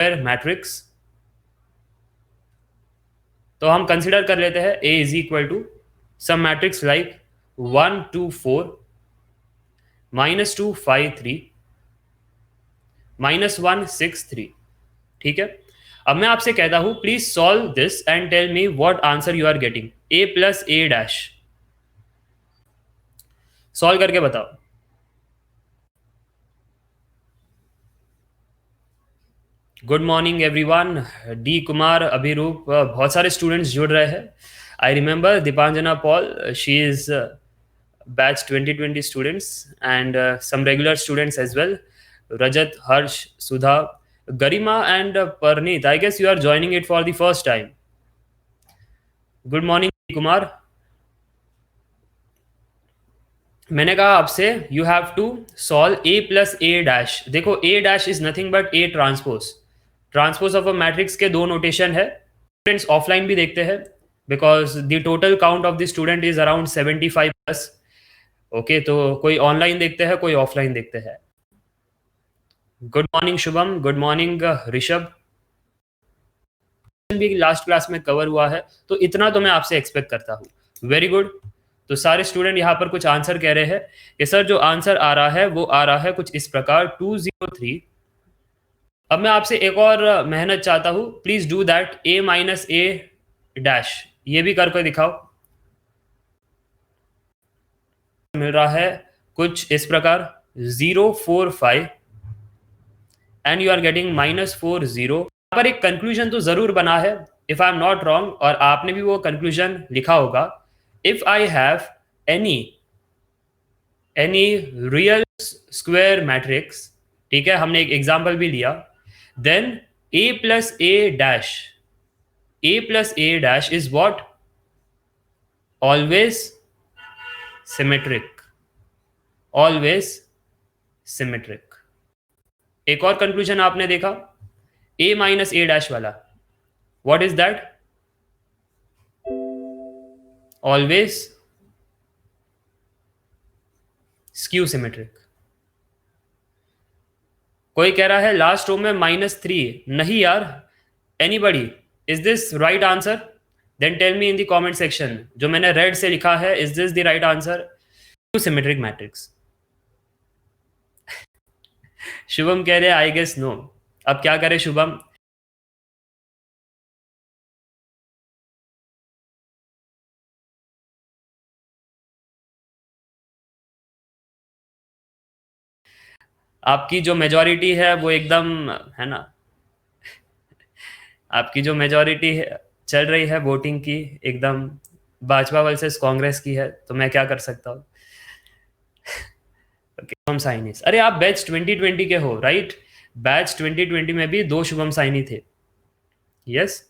Matrix, तो हम consider कर लेते हैं A is equal to some matrix like 1 2 4 -2 5 3 -1 6 3। ठीक है, अब मैं आपसे कहता हूं please solve this and tell me what answer you are getting. A plus A dash, solve करके बताओ। Good morning everyone, D Kumar, Abhirup, बहुत सारे स्टूडेंट्स जुड़ रहे हैं। I remember Dipanjana Paul, she is batch 2020 students and some regular students as well. Rajat, Harsh, Sudha, Garima and Parneet, I guess you are joining it for the first time. Good morning Kumar. मैंने कहा आपसे you have to solve A plus A dash. देखो A dash is nothing but A transpose, transpose of a matrix के दो notation है। Students offline भी देखते हैं because the total count of the student is around 75 plus. Okay, तो कोई online देखते हैं, कोई ऑफलाइन देखते हैं। Good morning Shubham, good morning Rishabh. भी लास्ट क्लास में कवर हुआ है, तो इतना तो मैं आपसे एक्सपेक्ट करता हूँ। Very good. तो सारे स्टूडेंट यहाँ पर कुछ आंसर कह रहे हैं कि सर जो आंसर आ रहा है वो आ रहा है कुछ इस प्रकार 203। अब मैं आपसे एक और मेहनत चाहता हूँ, please do that A minus A dash, ये भी करके दिखाओ। मिल रहा है कुछ इस प्रकार 045 एंड यू आर गेटिंग -40। यहाँ पर एक कंक्लूजन तो जरूर बना है if I am not wrong, और आपने भी वो कंक्लूजन लिखा होगा। If I have any real square matrix, ठीक है, हमने एक एग्जांपल भी लिया, then A plus A dash, A plus A dash is what? Always symmetric, always symmetric. एक और कंक्लूजन आपने देखा A माइनस A डैश वाला, what is that? Always skew symmetric. कोई कह रहा है लास्ट रो में -3, नहीं यार। Anybody, is this right answer? Then tell me in the comment section, जो मैंने रेड से लिखा है, is this the right answer? Skew symmetric matrix. Shubham कह रहे आई गेस नो। अब क्या करे शुभम? आपकी जो मेजॉरिटी है वो एकदम, है ना, आपकी जो मेजॉरिटी चल रही है वोटिंग की, एकदम भाजपा वर्सेस कांग्रेस की है, तो मैं क्या कर सकता हूँ। शुभम साइनी, अरे आप बैच 2020 के हो राइट? बैच 2020 में भी 2 शुभम साइनी थे। यस,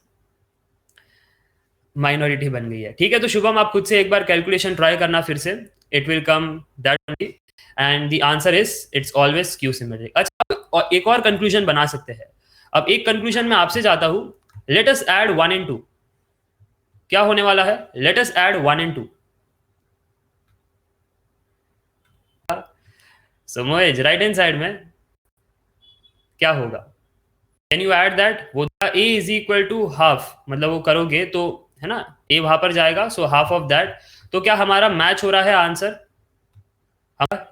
माइनॉरिटी बन गई है। ठीक है, तो शुभम आप खुद से एक बार कैलकुलेशन ट्राई करना फिर से, it will come that only, and the answer is it's always skew symmetric. अच्छा, और एक और कंक्लूजन बना सकते हैं। अब एक कंक्लूजन मैं आपसे चाहता हूं, लेट अस ऐड 1 and 2। क्या होने वाला है? Let us add 1 and 2। So मोएज राइट हैंड साइड में क्या होगा? Can you add that? वो A is equal to half, मतलब वो करोगे तो, है ना, A वहां पर जाएगा, सो हाफ ऑफ दैट। तो क्या हमारा मैच हो रहा है answer?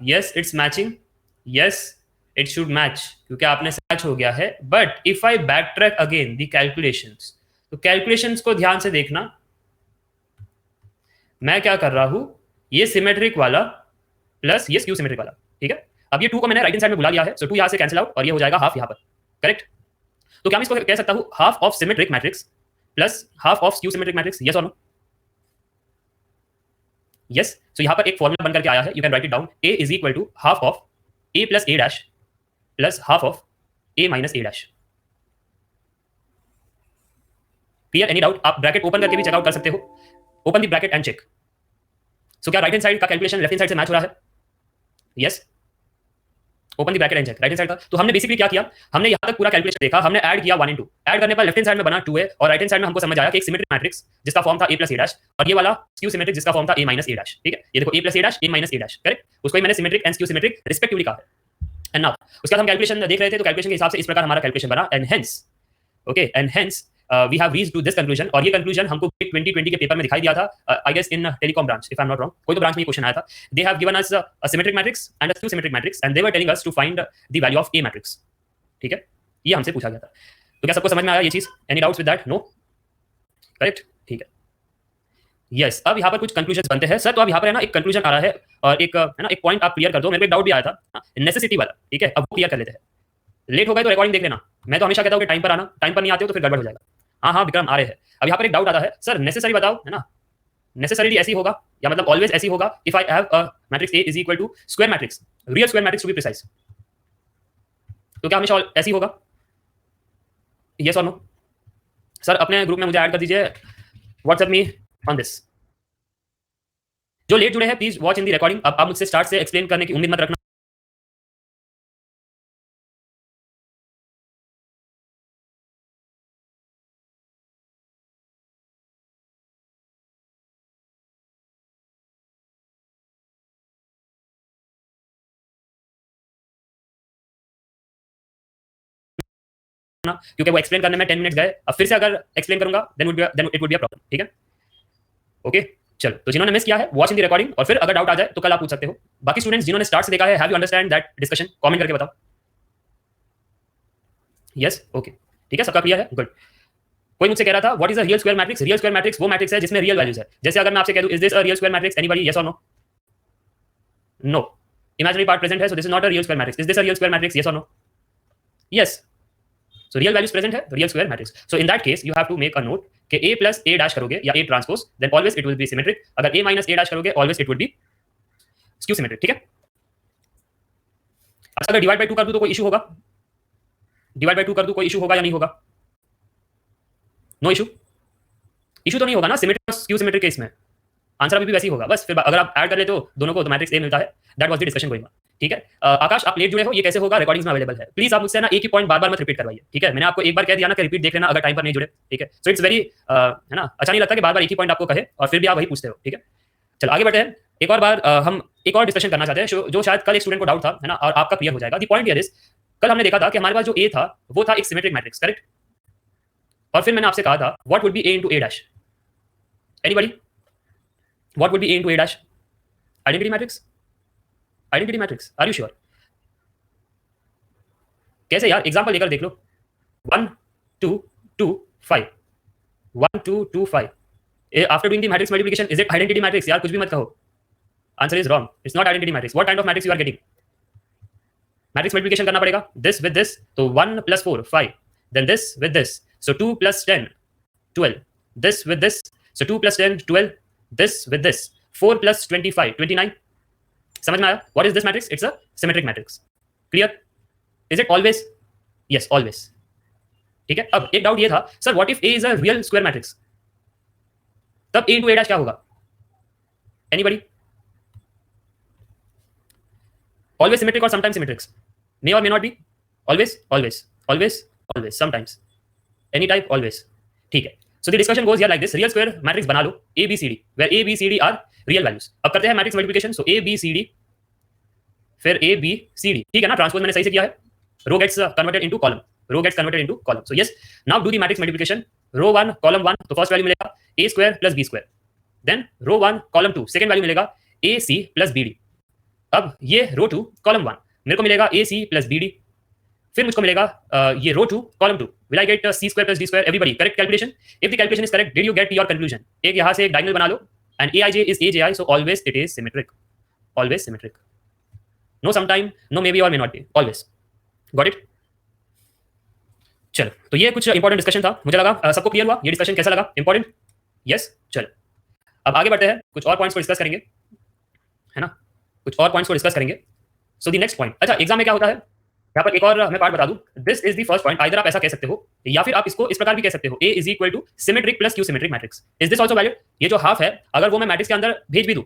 Yes, it's matching. Yes, it should match, क्योंकि आपने मैच हो गया है। But if I back track again the calculations, तो कैलकुलेशंस को ध्यान से देखना। मैं क्या कर रहा हूं, ये सिमेट्रिक वाला प्लस ये स्क्यू सिमेट्रिक वाला, ठीक है। अब ये 2 को मैंने राइट हैंड साइड में बुला लिया है, सो 2 यहां से कैंसिल आउट और ये हो जाएगा हाफ यहां पर, करेक्ट। तो क्या मैं इसको कह सकता हूं half of symmetric matrix plus half of skew symmetric matrix? Yes और नो? यस। सो यहां पर एक फॉर्मूला बन करके आया है, you can write it down. A is equal to half of A plus A dash plus half of A minus A dash. Clear? Any doubt? आप bracket open करके भी चेकआउट कर सकते हो। Open the bracket and check. So क्या right hand side का calculation left hand side से match हो रहा है? Yes. Open the bracket and check, right hand side का। तो हमने बेसिकली क्या किया, हमने यहां तक पूरा कैलकुलेशन देखा, हमने ऐड किया 1 and 2। ऐड करने पर लेफ्ट हैंड साइड में बना 2A, और राइट हैंड साइड में हमको समझ आया कि एक सिमेट्रिक मैट्रिक्स जिसका फॉर्म था A प्लस A डैश, और ये वाला स्क्यू सिमेट्रिक जिसका फॉर्म था A माइनस A डैश। ठीक है, ये देखो A plus A dash, A minus A dash, correct. उसको ही मैंने symmetric and skew symmetric respectively कहा है। एंड नाउ उसके बाद हम कैलकुलेशन देख रहे थे, तो कैलकुलेशन के हिसाब से इस प्रकार हमारा कैलकुलेशन बना, and hence okay, and hence we have reached to this conclusion, और ये कंक्लूजन हमको 2020 के पेपर में दिखाई दिया था, I guess in telecom branch, if I am not wrong, कोई तो ब्रांच में ये क्वेश्चन आया था. They have given us a symmetric matrix and a skew symmetric matrix, and they were telling us to find the value of A matrix. ठीक है, ये हमसे पूछा गया था. तो क्या सबको समझ में आया ये चीज? Any doubts with that? No, correct, ठीक है. यस, अब यहाँ पर कुछ कंक्लूजन बनते हैं सर. तो अब यहाँ पर है ना एक कंक्लूजन आ रहा है, और एक है ना एक पॉइंट आप क्लियर कर दो. मेरे को एक डाउट भी आया था नेसेसिटी वाला, ठीक है, अब वो क्लियर कर लेते हैं. लेट हो गए तो रिकॉर्डिंग देख लेना. मैं तो हमेशा कहता हूँ कि टाइम पर आना, टाइम पर नहीं आते हो तो फिर गड़बड़ हो जाएगा. हाँ हाँ विक्रम आ रहे हैं. अब यहाँ पर एक डाउट आता है, सर नेसेसरी बताओ, है ना, नेसेसरीली ऐसी होगा या मतलब ऑलवेज ऐसी होगा if I have a matrix A is equal to square matrix, real square matrix to be precise. तो क्या हमेशा ऐसी होगा? यस और नो? सर अपने ग्रुप में मुझे ऐड कर दीजिए, व्हाट्सएप मी ऑन दिस. जो लेट जुड़े हैं please watch in the recording. अब आप मुझसे स्टार्ट से एक्सप्लेन करने की उम्मीद मत रखना. क्योंकि वो एक्सप्लेन करने में 10 मिनट्स गए. अब फिर से अगर एक्सप्लेन करूंगा then it would be a problem. ठीक है, ओके चलो. तो जिन्होंने मिस किया है वॉच इन दी रिकॉर्डिंग, और फिर अगर डाउट आ जाए तो कल आप पूछ सकते हो. बाकी स्टूडेंट्स जिन्होंने स्टार्ट से देखा है, have you understand that discussion? Comment करके बताओ. यस, ओके, ठीक है, सबका क्लियर है, गुड. कोई मुझसे कह रहा था what is a real square matrix? Real square matrix वो मैट्रिक्स है जिसमें रियल वैल्यूज है. जैसे अगर मैं आपसे कह दूं is this a real square matrix, anybody, yes और no? No, imaginary part present है, so this is not a real square matrix. Is this a real square matrix? Yes or no? Yes. So real values present है, real square matrix. So in that case you have to make a note कि a plus a dash करोगे या a transpose, then always it will be symmetric. अगर a minus a dash करोगे always it will be skew symmetric. ठीक है. अच्छा अगर divide by 2 कर दूं तो कोई इशू होगा? डिवाइड बाय 2 कर दूं कोई इशू होगा या नहीं होगा? No issue. इशू तो नहीं होगा ना सिमेट्रिक और स्क्यू सिमेट्रिक केस में? आंसर अभी भी वैसे ही होगा. बस फिर अगर आप ऐड कर लेते हो दोनों को तो मैट्रिक्स ए मिलता है. That was the discussion going on. ठीक है. आकाश आप लेट जुड़े हो, ये कैसे होगा? रिकॉर्डिंग्स में अवेलेबल है. प्लीज आप मुझसे ना एक ही पॉइंट बार बार मत रिपीट करवाइए. ठीक है, मैंने आपको एक बार कह दिया ना कि रिपीट देख लेना अगर टाइम पर नहीं जुड़े. ठीक है, सो इट्स वेरी है ना अच्छा नहीं लगता कि बार बार एक ही पॉइंट आपको कहे और फिर भी आप वही पूछते हो. ठीक है, चलो आगे बढ़ते हैं. एक और बार हम एक और डिस्कशन करना चाहते हैं जो शायद कल एक स्टूडेंट को डाउट था, है ना, और आपका क्लियर हो जाएगा. द पॉइंट हियर इज, कल हमने देखा था कि हमारे पास जो ए था वो था एक सिमेट्रिक मैट्रिक्स, करेक्ट? और फिर मैंने आपसे कहा था what would be A into A dash? Anybody? What would be A into A dash? Identity matrix? Identity matrix, are you sure? कैसे यार, एग्जांपल लेकर देख लो. 1 2 2 5 1 2 2 5. After doing the matrix multiplication is it identity matrix? यार कुछ भी मत कहो. Answer is wrong. It's not identity matrix. What kind of matrix you are getting? Matrix multiplication करना पड़ेगा. दिस विद दिस, तो 1 + 4 5, then this with this, so 2 + 10 12, this with this, so 2 + 10 12, this with this, 4 + 25 29. समझ में आया? What is this matrix? It's a symmetric matrix. Clear? Is it always? Yes, always. ठीक है. अब एक डाउट ये था, sir what if A is a real square matrix? तब A into A dash क्या होगा? Anybody? Always symmetric or sometimes symmetric? May or may not be? Always, always, always, always, sometimes. Any type, always. ठीक है. So the discussion goes here like this. Real square matrix बना लो A B C D, where A B C D are real values. अब करते हैं matrix multiplication. So A B C D, फिर A B C D. ठीक है ना, transpose मैंने सही से किया है. Row gets converted into column, row gets converted into column. So yes, now do the matrix multiplication. Row 1 column 1, तो फर्स्ट वैल्यू मिलेगा A² + B². Then row 1 column 2, second value मिलेगा AC + BD. अब ये रो 2 कॉलम 1 मेरे को मिलेगा AC + BD. फिर मुझको मिलेगा ये row 2 column 2, will I get C² + D²? Everybody correct calculation? If the calculation is correct, did you get your conclusion? एक यहां से एक डायगोनल बना लो, and AIJ is AJI, so always it is symmetric. Always symmetric. No sometime, no may be और may not be, always. Got it? चलो, तो ये कुछ इंपॉर्टेंट डिस्कशन था. मुझे लगा सबको क्लियर हुआ. ये डिस्कशन कैसा लगा? इंपॉर्टेंट? यस. चलो अब आगे बढ़ते हैं, कुछ और पॉइंट्स को डिस्कस करेंगे, है ना, कुछ और पॉइंट्स को डिस्कस करेंगे. So the next point. अच्छा, एग्जाम में क्या होता है, यहाँ पर एक और मैं पार्ट बता दूं. This is the first point. Either आप ऐसा कह सकते हो या फिर आप इसको इस प्रकार भी कह सकते हो, A is equal to symmetric plus skew symmetric matrix. Is this also valid? ये जो हाफ है, अगर वो मैं मैट्रिक्स के अंदर भेज भी दूं,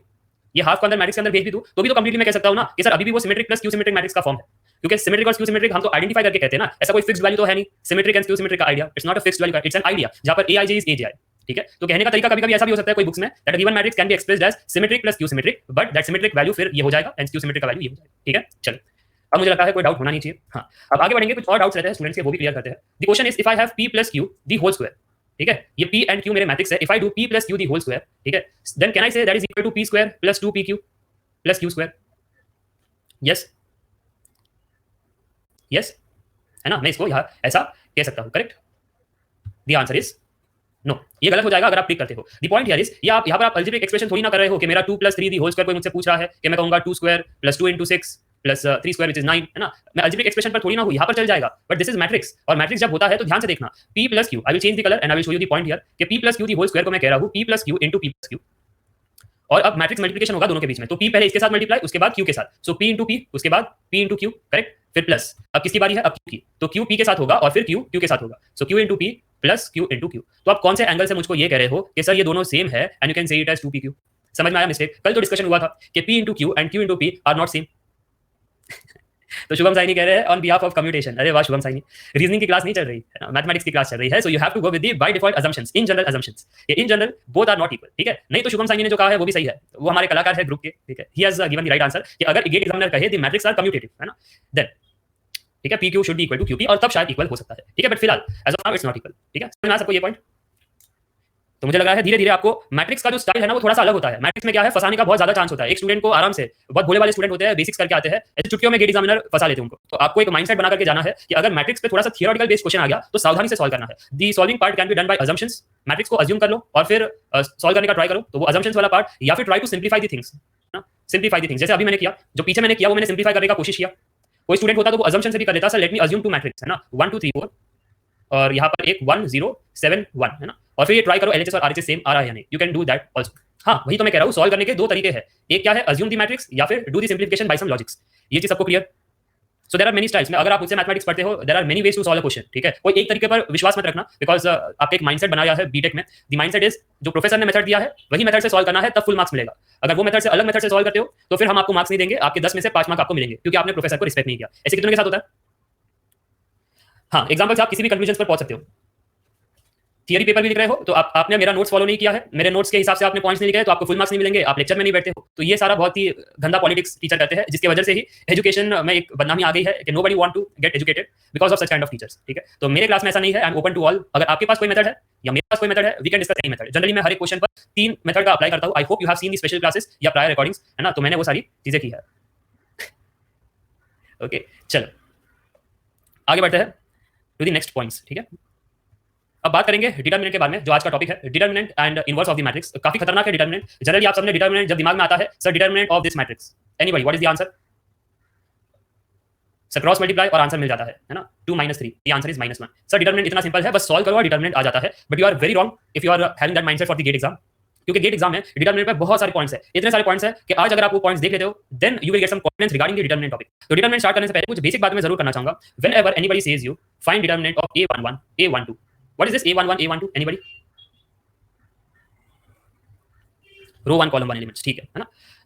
ये हाफ को अंदर मैट्रिक्स के अंदर भेज भी दूं, तो भी तो कंप्लीटली मैं कह सकता हूं ना कि सर अभी भी वो symmetric plus skew symmetric matrix का फॉर्म है. क्योंकि सिमेट्रिक और क्यू सिमेट्रिक हम तो आइडेंटिफाई करके कहते हैं ना, ऐसा कोई फिक्स्ड वैल्यू तो है नहीं. सिमेट्रिक एंड क्यू सिमेट्रिक का idea, it's not a fixed value, it's an idea जहां पर AIJ इज AJI. ठीक है, तो कहने का तरीका कभी-कभी ऐसा भी हो सकता है कोई बुक्स में, that given matrix can be expressed as symmetric plus skew symmetric, but that symmetric value फिर ये हो जाएगा एंड क्यू सिमेट्रिक का वैल्यू ये हो जाएगा. ठीक है, चलो अब मुझे लगता है कोई डाउट होना नहीं चाहिए। हाँ, अब आगे बढ़ेंगे, कुछ और डाउट्स रहते हैं स्टूडेंट्स के, वो भी क्लियर करते हैं। The question is if I have p plus q the whole square, ठीक है, ये p एंड q मेरे मैट्रिक्स है। If I do p plus q the whole square, ठीक है, then can I say that is equal to p square plus 2pq plus q square? Yes, yes, है ना, मैं इसको यहाँ ऐसा कह सकता हूँ, correct? The answer is no. ये गलत हो जाएगा अगर आप टिक करते हो। द पॉइंट हियर इज, ये आप यहाँ पर आप अलजेब्रिक एक्सप्रेशन थोड़ी ना कर रहे हो कि मेरा 2 प्लस 3 दी होल स्क्वायर कोई मुझसे पूछ रहा है कि मैं कहूंगा 2 square plus 2 into 6 plus 3 square which is 9, है ना। मैं अलजेब्रिक एक्सप्रेशन पर थोड़ी ना हूँ, यहाँ पर चल जाएगा, बट दिस इज मैट्रिक्स, और मैट्रिक्स जब होता है तो ध्यान से देखना, p plus q, I will change the colour and I will show you the point here कि p plus q the whole square को मैं कह रहा हूँ p plus q into p plus q, और अब मैट्रिक्स मल्टीप्लिकेशन होगा दोनों के बीच में, तो p पहले इसके साथ मल्टीप्लाई, उसके बाद q के साथ, सो p इंटू p, उसके बाद p इंटू q, करेक्ट, फिर प्लस, अब किसकी बारी है, अब q की, तो q p के साथ होगा और फिर q q के साथ होगा, सो q into p plus q into q। तो आप कौन से एंगल से मुझको ये कह रहे हो कि सर ये दोनों सेम है and you can say it as 2pq? समझ में आया मिस्टेक? कल तो डिस्कशन हुआ था कि p into q and q into p are not same. तो शुभम साइनी कह रहे हैं ऑन बिहाफ ऑफ कम्यूटेशन। अरे वाह शुभम साइनी, रीजनिंग की क्लास नहीं चल रही है, मैथमेटिक्स की क्लास चल रही है, so you have to go with the by default assumptions, in general assumptions, ये in general both are not equal, ठीक है। नहीं तो शुभम साइनी ने जो कहा है वो भी सही है, वो हमारे कलाकार है ग्रुप के, ठीक है, he has given the right answer कि अगर गेट एग्जामिनर कहे द मैट्रिक्स आर कम्यूटेटिव, है ना, देन ठीक है pq should be equal to qp, और तब शायद इक्वल हो सकता है, ठीक है, बट फिलहाल as of now it's not equal, ठीक है। समझ में आ सबको ये पॉइंट? तो मुझे लग रहा है धीरे धीरे आपको मैट्रिक्स का जो स्टाइल है ना वो थोड़ा सा अलग होता है। मैट्रिक्स में क्या है, फंसाने का बहुत ज्यादा चांस होता है। एक स्टूडेंट को आराम से, बहुत भोले वाले स्टूडेंट होते हैं, बेसिक्स करके आते हैं, ऐसे चुटकियों में गेट एग्जामिनर फंसा लेते हैं उनको। तो आपको एक माइंडसेट बना करके जाना है कि अगर मैट्रिक्स पे थोड़ा सा थियोरेटिकल बेस्ड क्वेश्चन आ गया तो सावधानी से सॉल्व करना है। The solving part can be done by assumptions, matrix को अज्यूम कर लो और फिर सॉल्व करने का ट्राई करो, तो वो अजम्पशंस वाला पार्ट, या फिर try to simplify the things, simplify the things, जैसे अभी मैंने किया, जो पीछे मैंने किया वो मैंने सिंप्लीफाई करने का कोशिश किया। कोई स्टूडेंट होता तो वो अजम्पशन से भी कर लेता, sir let me assume two matrix, है ना, 1 2 3 4, और यहाँ पर एक 1 0 7 1, है ना, और फिर ये ट्राई करो एलएचएस और आरएचएस सेम आ रहा है या नहीं, you can do that also. हाँ वही तो मैं कह रहा हूँ, सॉल्व करने के दो तरीके हैं, एक क्या है अज्यूम द मैट्रिक्स, या फिर do the simplification by some logics. ये चीज सबको clear? So there are many styles में, अगर आप मुझसे मैथमेटिक्स पढ़ते हो, there are many ways to solve a question, ठीक है। कोई एक तरीके पर विश्वास मत रखना, बिकॉज आपके एक माइंडसेट बनाया है बीटेक में, द माइंडसेट इज जो प्रोफेसर ने मेथड दिया है वही मेथड से सॉल्व करना है, तब फुल मार्क्स मिलेगा। अगर वो मेथड से अलग मेथड से सॉल्व करते हो तो फिर हम आपको मार्क्स नहीं देंगे, आपके 10 में से 5 मार्क्स आपको मिलेंगे, क्योंकि आपने प्रोफेसर को रिस्पेक्ट नहीं किया। ऐसे कितने के साथ होता है? हाँ, एग्जाम्पल से आप किसी भी कंक्लूजन पर पहुंच सकते हो। थियरी पेपर भी लिख रहे हो तो आपने मेरा नोट्स फॉलो नहीं किया है, मेरे नोट्स के हिसाब से आपने पॉइंट्स नहीं लिखे तो आपको फुल मार्क्स नहीं मिलेंगे, आप लेक्चर में नहीं बैठते हो। तो ये सारा बहुत ही गंदा पॉलिटिक्स टीचर करते हैं, जिसकी वजह से ही एजुकेशन में एक बदनामी आ गई है कि nobody want to get educated because of such kind of teachers, ठीक है। तो मेरे क्लास में ऐसा नहीं है, I am open to all. अगर आपके पास कोई मेथड है या मेरे पास कोई मेथड है, we can discuss any method. Generally मैं हर एक क्वेश्चन पर 3 मेथड का अप्लाई करता हूं। आई hope you have scene the special classes या प्रायर रिकॉर्डिंग्स, है ना, तो मैंने वो सारी चीजें की है। ओके चलो आगे बढ़ते हैं टू द नेक्स्ट पॉइंट्स, ठीक है। अब बात करेंगे डिटरमिनेंट के बारे में, जो आज का टॉपिक है, determinant and inverse of the matrix. काफी खतरनाक है डिटरमिनेंट। जनरली आप सबने डिटरमिनेंट जब दिमाग में आता है, sir determinant of this matrix, anybody what is the answer? Sir cross multiply और आंसर मिल जाता है ना, 2 - 3, the answer is -1। Sir determinant इतना सिंपल है, बस सॉल्व करो और डिटरमिनेंट आ जाता है। But you are very wrong if you are having that mindset for the GATE exam, क्योंकि गेट एग्जाम में डिटरमिनेंट में बहुत सारे पॉइंट्स है, इतने सारे पॉइंट्स है कि आज अगर आप वो पॉइंट्स देख लेते हो then you will get some confidence regarding the determinant topic. तो डिटरमिनेंट स्टार्ट करने से पहले कुछ बेसिक बातें मैं जरूर करना चाहूंगा। Whenever anybody says you find determinant of a11 a12, what is this a11 a12? Anybody? Row 1 column 1 elements, ठीक है ना।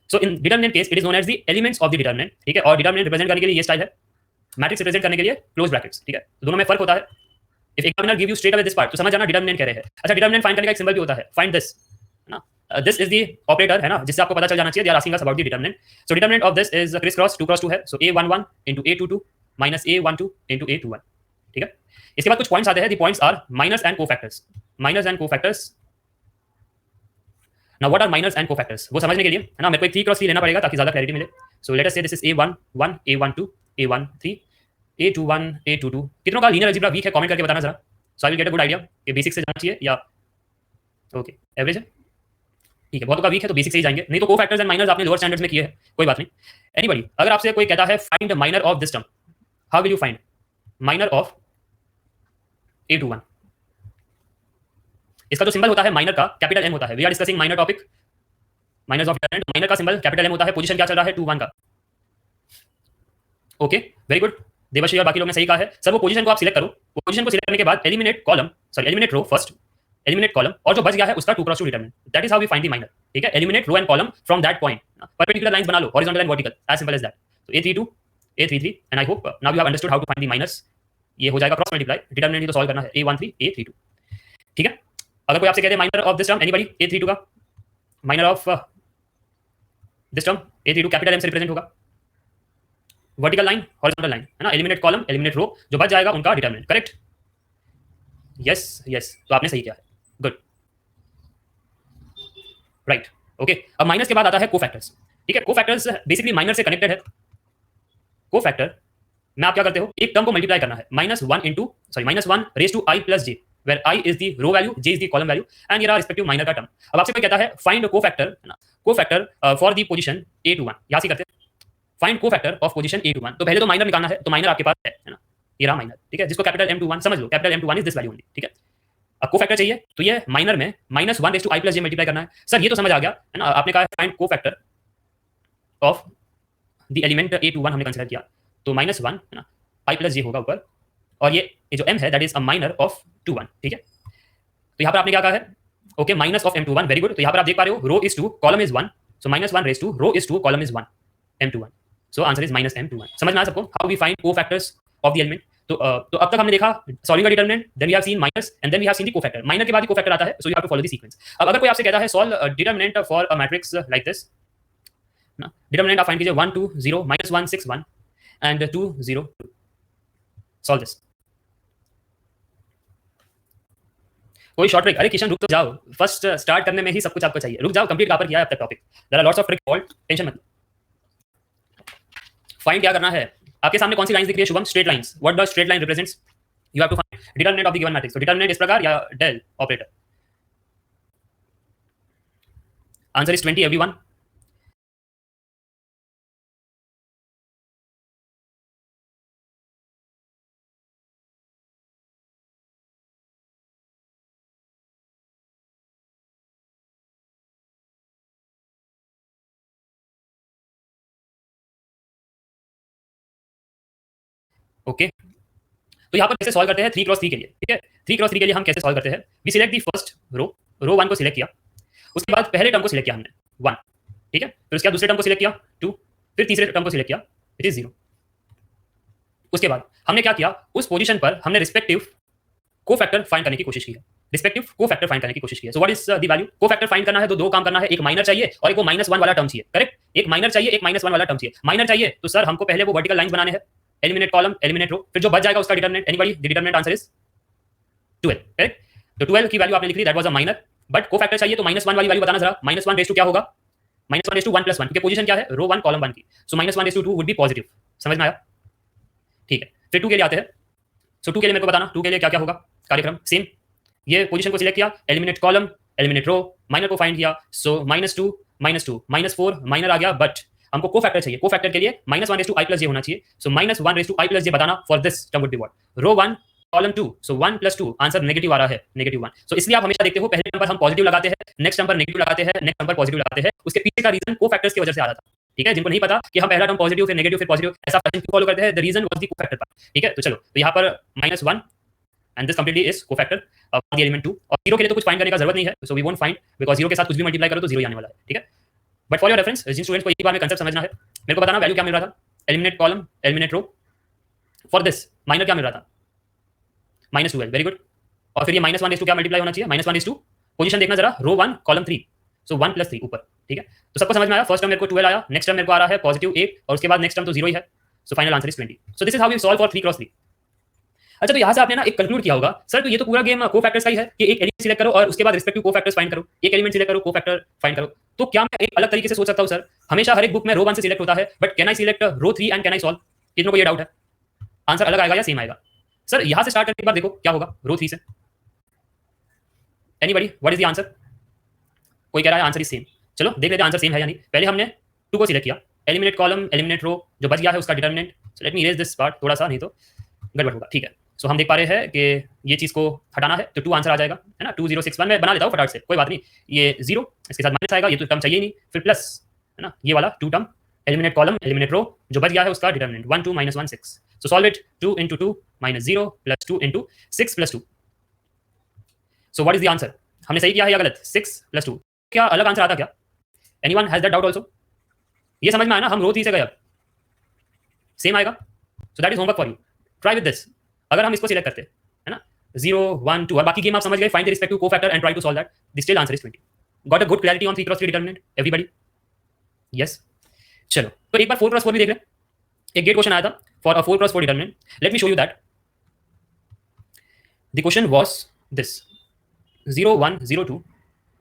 So in determinant case it is known as the elements of the determinant, ठीक है। और determinant represent करने के लिए ये स्टाइल है, मैट्रिक्स रिप्रेजेंट करने के लिए क्लोज ब्रैकेट्स, ठीक है। तो दोनों में फर्क होता है। If examiner give you straight away this part तो समझ जाना डिटरमिनेंट कह रहे हैं। अच्छा, डिटरमिनेंट फाइंड करने का एक सिंबल भी होता है, फाइंड दिस, है ना। दिस इज द ऑपरेटर, है ना, जिससे आपको पता चल जाना चाहिए they are asking us about the determinant. So determinant of this is क्रिस क्रॉस 2 क्रॉस 2 है, सो a11 a22 a12 a21, ठीक है। इसके बाद कुछ पॉइंट्स आते हैं, the points are minors and cofactors, minors and cofactors. Now what are minors and cofactors, वो समझने के लिए, है ना, मेरे को एक 3 क्रॉस 3 लेना पड़ेगा ताकि ज्यादा क्लैरिटी मिले। सो लेट अस से this is a11 a12 a13 a21 a22। कितनों का लीनियर अलजेब्रा वीक है कमेंट करके बताना जरा, so I will get a good idea कि बेसिक से जाना चाहिए या ओके एवरेज है, ठीक है। बहुत का वीक है तो बेसिक से ही जाएंगे, नहीं तो कोफैक्टर्स एंड माइनर्स आपने लोअर स्टैंडर्ड्स में किए हैं, कोई बात नहीं। एनीबॉडी अगर आपसे कोई कहता है find minor of this term, how will you find minor of a21? इसका जो सिंबल होता है माइनर का कैपिटल M होता है। We are discussing minor topic, minors of determinant. Minor का सिंबल कैपिटल M होता है। पोजीशन क्या चल रहा है? 2 1 का। ओके वेरी गुड देवश्री और बाकी लोग ने सही कहा है। सर वो पोजीशन को आप सिलेक्ट करो, पोजीशन को सिलेक्ट करने के बाद eliminate column, sorry eliminate row first, eliminate column, और जो बच गया है उसका 2 cross 2 determinant, that is how we find the minor, ठीक है। Eliminate row and column from that point, perpendicular lines बना लो, horizontal and vertical, as simple as that. तो a32 a33 and I hope now you have understood how to find the minors. ये हो जाएगा cross multiply, determinant ही तो solve करना है, a13 a32, ठीक है। अगर कोई आपसे कहते हैं minor of this term, anybody a32 का minor of this term, a32 capital M से रिप्रेजेंट होगा, वर्टिकल लाइन, हॉरिजॉन्टल लाइन, है ना, एलिमिनेट कॉलम, एलिमिनेट रो, जो बच जाएगा उनका डिटरमिनेंट, करेक्ट? यस यस, तो आपने सही किया है, गुड, राइट, ओके। अब माइनस के बाद आता है कोफैक्टर्स, ठीक है। कोफैक्टर्स बेसिकली माइनर से कनेक्टेड है। कोफैक्टर में आप क्या करते हो, एक टर्म को मल्टीप्लाई करना है, minus one raise to I plus j, where i is the row value, j is the column value, and ये रहा रिस्पेक्टिव माइनर का टर्म। अब आपसे कोई कहता है फाइंड कोफैक्टर, है ना, cofactor for the position A two one, यहाँ से करते हैं find cofactor of position A two one. तो पहले तो माइनर निकालना है, तो माइनर आपके पास है ना, ये रहा माइनर, ठीक है, जिसको कैपिटल M21 समझ लो, capital M21 is this value only, ठीक है। अब कोफैक्टर चाहिए, तो ये माइनर में minus one raise to I plus J multiply करना है। सर ये तो समझ आ गया, है ना, आपने कहा find cofactor of the element A21 हमने कंसीडर किया, तो माइनस वन, है ना, आई प्लस जे होगा ऊपर, और ये जो m है that is a minor of 21, ठीक है। तो यहाँ पर आपने क्या कहा है, okay, minus of M21, very good. तो यहाँ पर आप देख पा रहे हो row is 2 column is 1, so minus one raise to row is 2 column is 1, M21, so answer is minus M21। समझ में आ सबको how we find cofactors of the element? तो अब तक हमने देखा सॉल्विंग का determinant, then we have seen minus, and then we have seen the cofactor. Minor के बाद ही कोफैक्टर आता है, so you have to follow the sequence. अब अगर कोई आपसे कहता है solve determinant for a matrix like this ना, डिटरमिनेंट आप फाइंड कीजिए 1 2 0 -1 6 1 एंड 2 0 2, सॉल्व दिस। कोई शॉर्ट ट्रिक? अरे किशन रुक तो जाओ, फर्स्ट स्टार्ट करने में ही सब कुछ आपको चाहिए, रुक जाओ, कंप्लीट कहाँ पर किया है अब तक topic, there are lots of trick fault, tension मत। फाइंड क्या करना है, आपके सामने कौन सी लाइंस दिख रही है Shubham? Straight lines. What does straight line represents? You have to find determinant of the given matrix. तो डिटरमिनेंट इस प्रकार या del operator, answer is 20 everyone. Okay, तो यहाँ पर कैसे सॉल्व करते हैं 3x3 के लिए, ठीक है। 3x3 के लिए हम कैसे सॉल्व करते हैं, we select the first row 1 को सिलेक्ट किया, उसके बाद पहले टर्म को सिलेक्ट किया हमने 1, ठीक है, फिर उसके बाद दूसरे टर्म को सिलेक्ट किया 2, फिर तीसरे टर्म को सिलेक्ट किया इट इज 0। उसके बाद हमने क्या किया, उस पोजीशन पर हमने रिस्पेक्टिव कोफैक्टर फाइंड करने की कोशिश की है, रिस्पेक्टिव कोफैक्टर फाइंड करने की कोशिश की है। So what is the value? Cofactor find करना है तो दो काम करना है, एक माइनर चाहिए और एक वो -1 वाला टर्म चाहिए, करेक्ट। एक माइनर चाहिए, एक -1 वाला टर्म चाहिए। माइनर चाहिए तो सर हमको पहले वो वर्टिकल लाइंस बनाने हैं, एलिमिनेट कॉलम, एलिमिनेट रो, फिर जो बच जाएगा उसका determinant, anybody? The determinant answer is 12, correct. तो 12 की वैल्यू आपने लिख ली, that was a minor, but cofactor चाहिए तो -1 वाली वैल्यू बताना जरा, -1 रेज टू क्या होगा, -1 रेज टू 1 + 1, क्योंकि पोजीशन क्या है, रो 1 कॉलम 1 की, so -1 raise to 2 would be positive. समझ में आया? ठीक है, फिर 2 के लिए आते हैं। सो 2 के लिए मेरे को बताना, 2 के लिए क्या क्या होगा कार्यक्रम, सेम, ये पोजीशन को सिलेक्ट किया, एलिमिनेट कॉलम, एलिमिनेट रो, माइनर को फाइंड किया, सो -2 -2 -4 माइनर आ गया, बट हमको कोफैक्टर चाहिए। कोफैक्टर के लिए -1 raise to I plus J होना चाहिए, so -1 raise to I plus J बताना for this term would be what, row 1 column 2, so 1 + 2, answer negative आ रहा है, -1। सो इसलिए आप हमेशा देखते हो पहले नंबर हम पॉजिटिव लगाते हैं, नेक्स्ट नंबर नेगेटिव लगाते हैं, नेक्स्ट नंबर पॉजिटिव लगाते हैं। उसके पीछे का रीजन कोफैक्टर्स की वजह से आ रहा था, ठीक है। जिनको नहीं पता कि हम पहला टर्म पॉजिटिव फिर नेगेटिव फिर पॉजिटिव ऐसा पैटर्न क्यों फॉलो करते हैं, the reason was the cofactor part, ठीक है। तो चलो, तो यहाँ पर -1 and this completely is cofactor of the element 2, और 0 के लिए तो कुछ फाइंड करने का जरूरत नहीं है, so we won't find, because 0 के साथ कुछ भी मल्टीप्लाई करो तो 0 ही आने वाला है, ठीक है। बट फॉर योर रेफरेंस, जिन स्टूडेंट्स को एक बार में कंसेप्ट समझना है, मेरे को बताना वैल्यू क्या मिल रहा था, eliminate column, eliminate row, for this minor क्या मिल रहा था, -12, वेरी गुड। और फिर ये -1 रेज टू क्या मल्टीप्लाई होना चाहिए, -1 रेज टू पोजीशन देखना जरा, रो 1 कॉलम 3, सो 1 + 3 ऊपर, ठीक है। तो सबको समझ में आया, फर्स्ट टर्म मेरे को 12 आया, नेक्स्ट टर्म मेरे को आ रहा है +8, और उसके बाद नेक्स्ट टर्म तो 0 ही है, so final answer is 20। So this is how we solve for 3x3। अच्छा, तो यहाँ से आपने ना एक कंक्लूड किया होगा, सर तो ये तो पूरा गेम कोफैक्टर्स का ही है कि एक एलिमेंट सिलेक्ट करो और उसके बाद रिस्पेक्टिव कोफैक्टर्स फाइंड करो, एक एलिमेंट सिलेक्ट करो कोफैक्टर फाइंड करो। तो क्या मैं एक अलग तरीके से सोच सकता हूँ, सर हमेशा हर एक बुक में रो 1 से सिलेक्ट होता है, but can I select row 3 and can I solve? कितनों को ये डाउट है, आंसर अलग आएगा या सेम आएगा? सर यहाँ से स्टार्ट करके एक बार देखो क्या होगा रो 3 से, anybody what is the answer? कोई कह रहा है आंसर इज सेम, चलो देख लेते हैं आंसर सेम है या नहीं। पहले हमने 2 को सिलेक्ट किया, एलिमिनेट कॉलम, एलिमिनेट रो, जो बच गया है उसका determinant, so let me erase this part, थोड़ा सा नहीं तो गड़बड़ होगा, ठीक है। सो हम देख पा रहे हैं कि ये चीज़ को हटाना है, तो 2 आंसर आ जाएगा, है ना, 2061 में बना लेता हूँ फटाफट से, कोई बात नहीं। ये 0 इसके साथ माइनस आएगा, ये तो टर्म चाहिए नहीं, फिर प्लस, है ना, ये वाला 2 term, eliminate column, eliminate row, जो बच गया है उसका determinant 1 2 -1 6, so solve it, 2 × 2 -0 + 2 × 6 + 2, so what is the answer? हमने सही किया है या गलत? 6 + 2, क्या अलग आंसर आता क्या? Anyone has that doubt also? ये समझ में आया ना, हम रो 3 से गए, अब सेम आएगा, सो that is homework for you, try with this. अगर हम इसको सिलेक्ट करते हैं, है ना, 0 1 2 और बाकी गेम आप समझ गए, find the respective cofactor and try to solve that, the still answer is 20। Got a good clarity on 3x3 determinant everybody? Yes, चलो तो एक बार 4x4 भी देख लें। एक गेट क्वेश्चन आया था for a 4x4 determinant. Late me show you that. The question was this: 0 1 0 2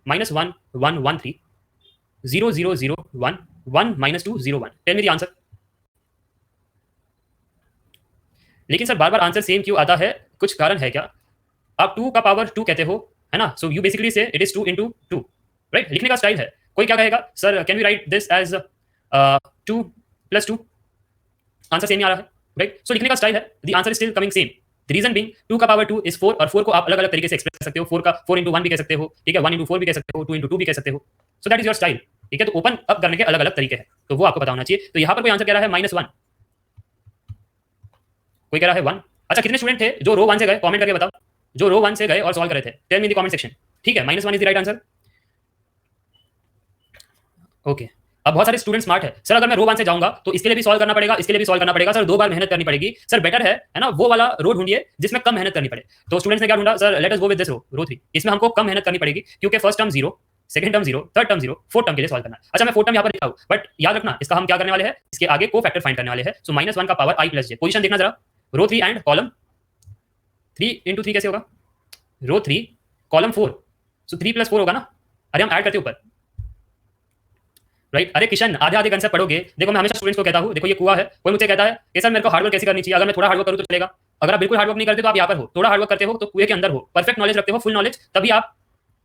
minus 1 1 1 3 0 0 0 1 1 minus 2 0 1. Tell me the answer. लेकिन सर बार बार आंसर सेम क्यों आता है? कुछ कारण है क्या? आप 2 का पावर 2 कहते हो, है ना? So you basically say it is 2 into 2, right? लिखने का स्टाइल है. कोई क्या कहेगा, sir can we write this as 2 plus 2? Answer same ही आ रहा है, राइट? सो लिखने का स्टाइल है. The answer is still coming same. The reason being 2 का पावर 2 इज 4, और 4 को आप अलग अलग तरीके से एक्सप्रेस कर सकते हो. 4 का 4 इंटू 1 भी कह सकते हो, ठीक है? 1 इंटू 4 भी कह सकते हो, 2 इंटू 2 भी कह सकते हो. सो दैट इज योर स्टाइल, ठीक है? तो ओपन अप करने के अलग अलग तरीके हैं, तो वो आपको पता होना चाहिए. तो यहाँ पर कोई आंसर कह रहा है -1, कोई कह रहा है 1. अच्छा, कितने स्टूडेंट थे जो रो 1 से गए? कमेंट करके बताओ, जो रो 1 से गए और सॉल्व कर रहे थे. Tell me in the comment section. ठीक है, -1 is the right answer. Okay. अब बहुत सारे स्टूडेंट स्मार्ट है. सर अगर मैं रो 1 से जाऊंगा तो इसके लिए भी सॉल्व करना पड़ेगा, इसके लिए भी सॉल्व करना पड़ेगा. सर 2 बार मेहनत करनी पड़ेगी. सर बेटर है ना, वो वाला रो ढूंढिए जिसमें कम मेहनत करनी पड़े. तो स्टूडेंट्स ने क्या ढूंढा? Sir let us go with this row 3. इसमें हमको कम मेहनत करनी पड़ेगी क्योंकि first term 0, second term 0, third term 0, fourth term के लिए सॉल्व करना है. अच्छा, मैं फोर्थ टर्म यहाँ पर लिखा हूँ, बट याद रखना इसका हम क्या करने वाले हैं, इसके आगे को फैक्टर फाइंड करने वाले हैं. सो -1 का power i plus j. Position देखना जरा. रो 3 एंड कॉलम 3 इंटू 3 कैसे होगा? रो 3 कॉलम 4, सो 3 प्लस 4 होगा ना. अरे हम ऐड करते ऊपर, राइट? अरे किशन, आधे आधे कंसेप्ट पढ़ोगे. देखो मैं हमेशा स्टूडेंट्स को कहता हूँ, देखो ये कुआं है. कोई मुझसे कहता है कि सर मेरे को हार्डवर्क कैसे करनी चाहिए? अगर मैं थोड़ा हार्डवर्क करूँ तो चलेगा. अगर आप बिल्कुल हार्डवर्क नहीं करते तो आप यहाँ पर हो. थोड़ा हार्डवर्क करते हो तो कुएं के अंदर हो. परफेक्ट नॉलेज रखते हो, फुल नॉलेज, तभी आप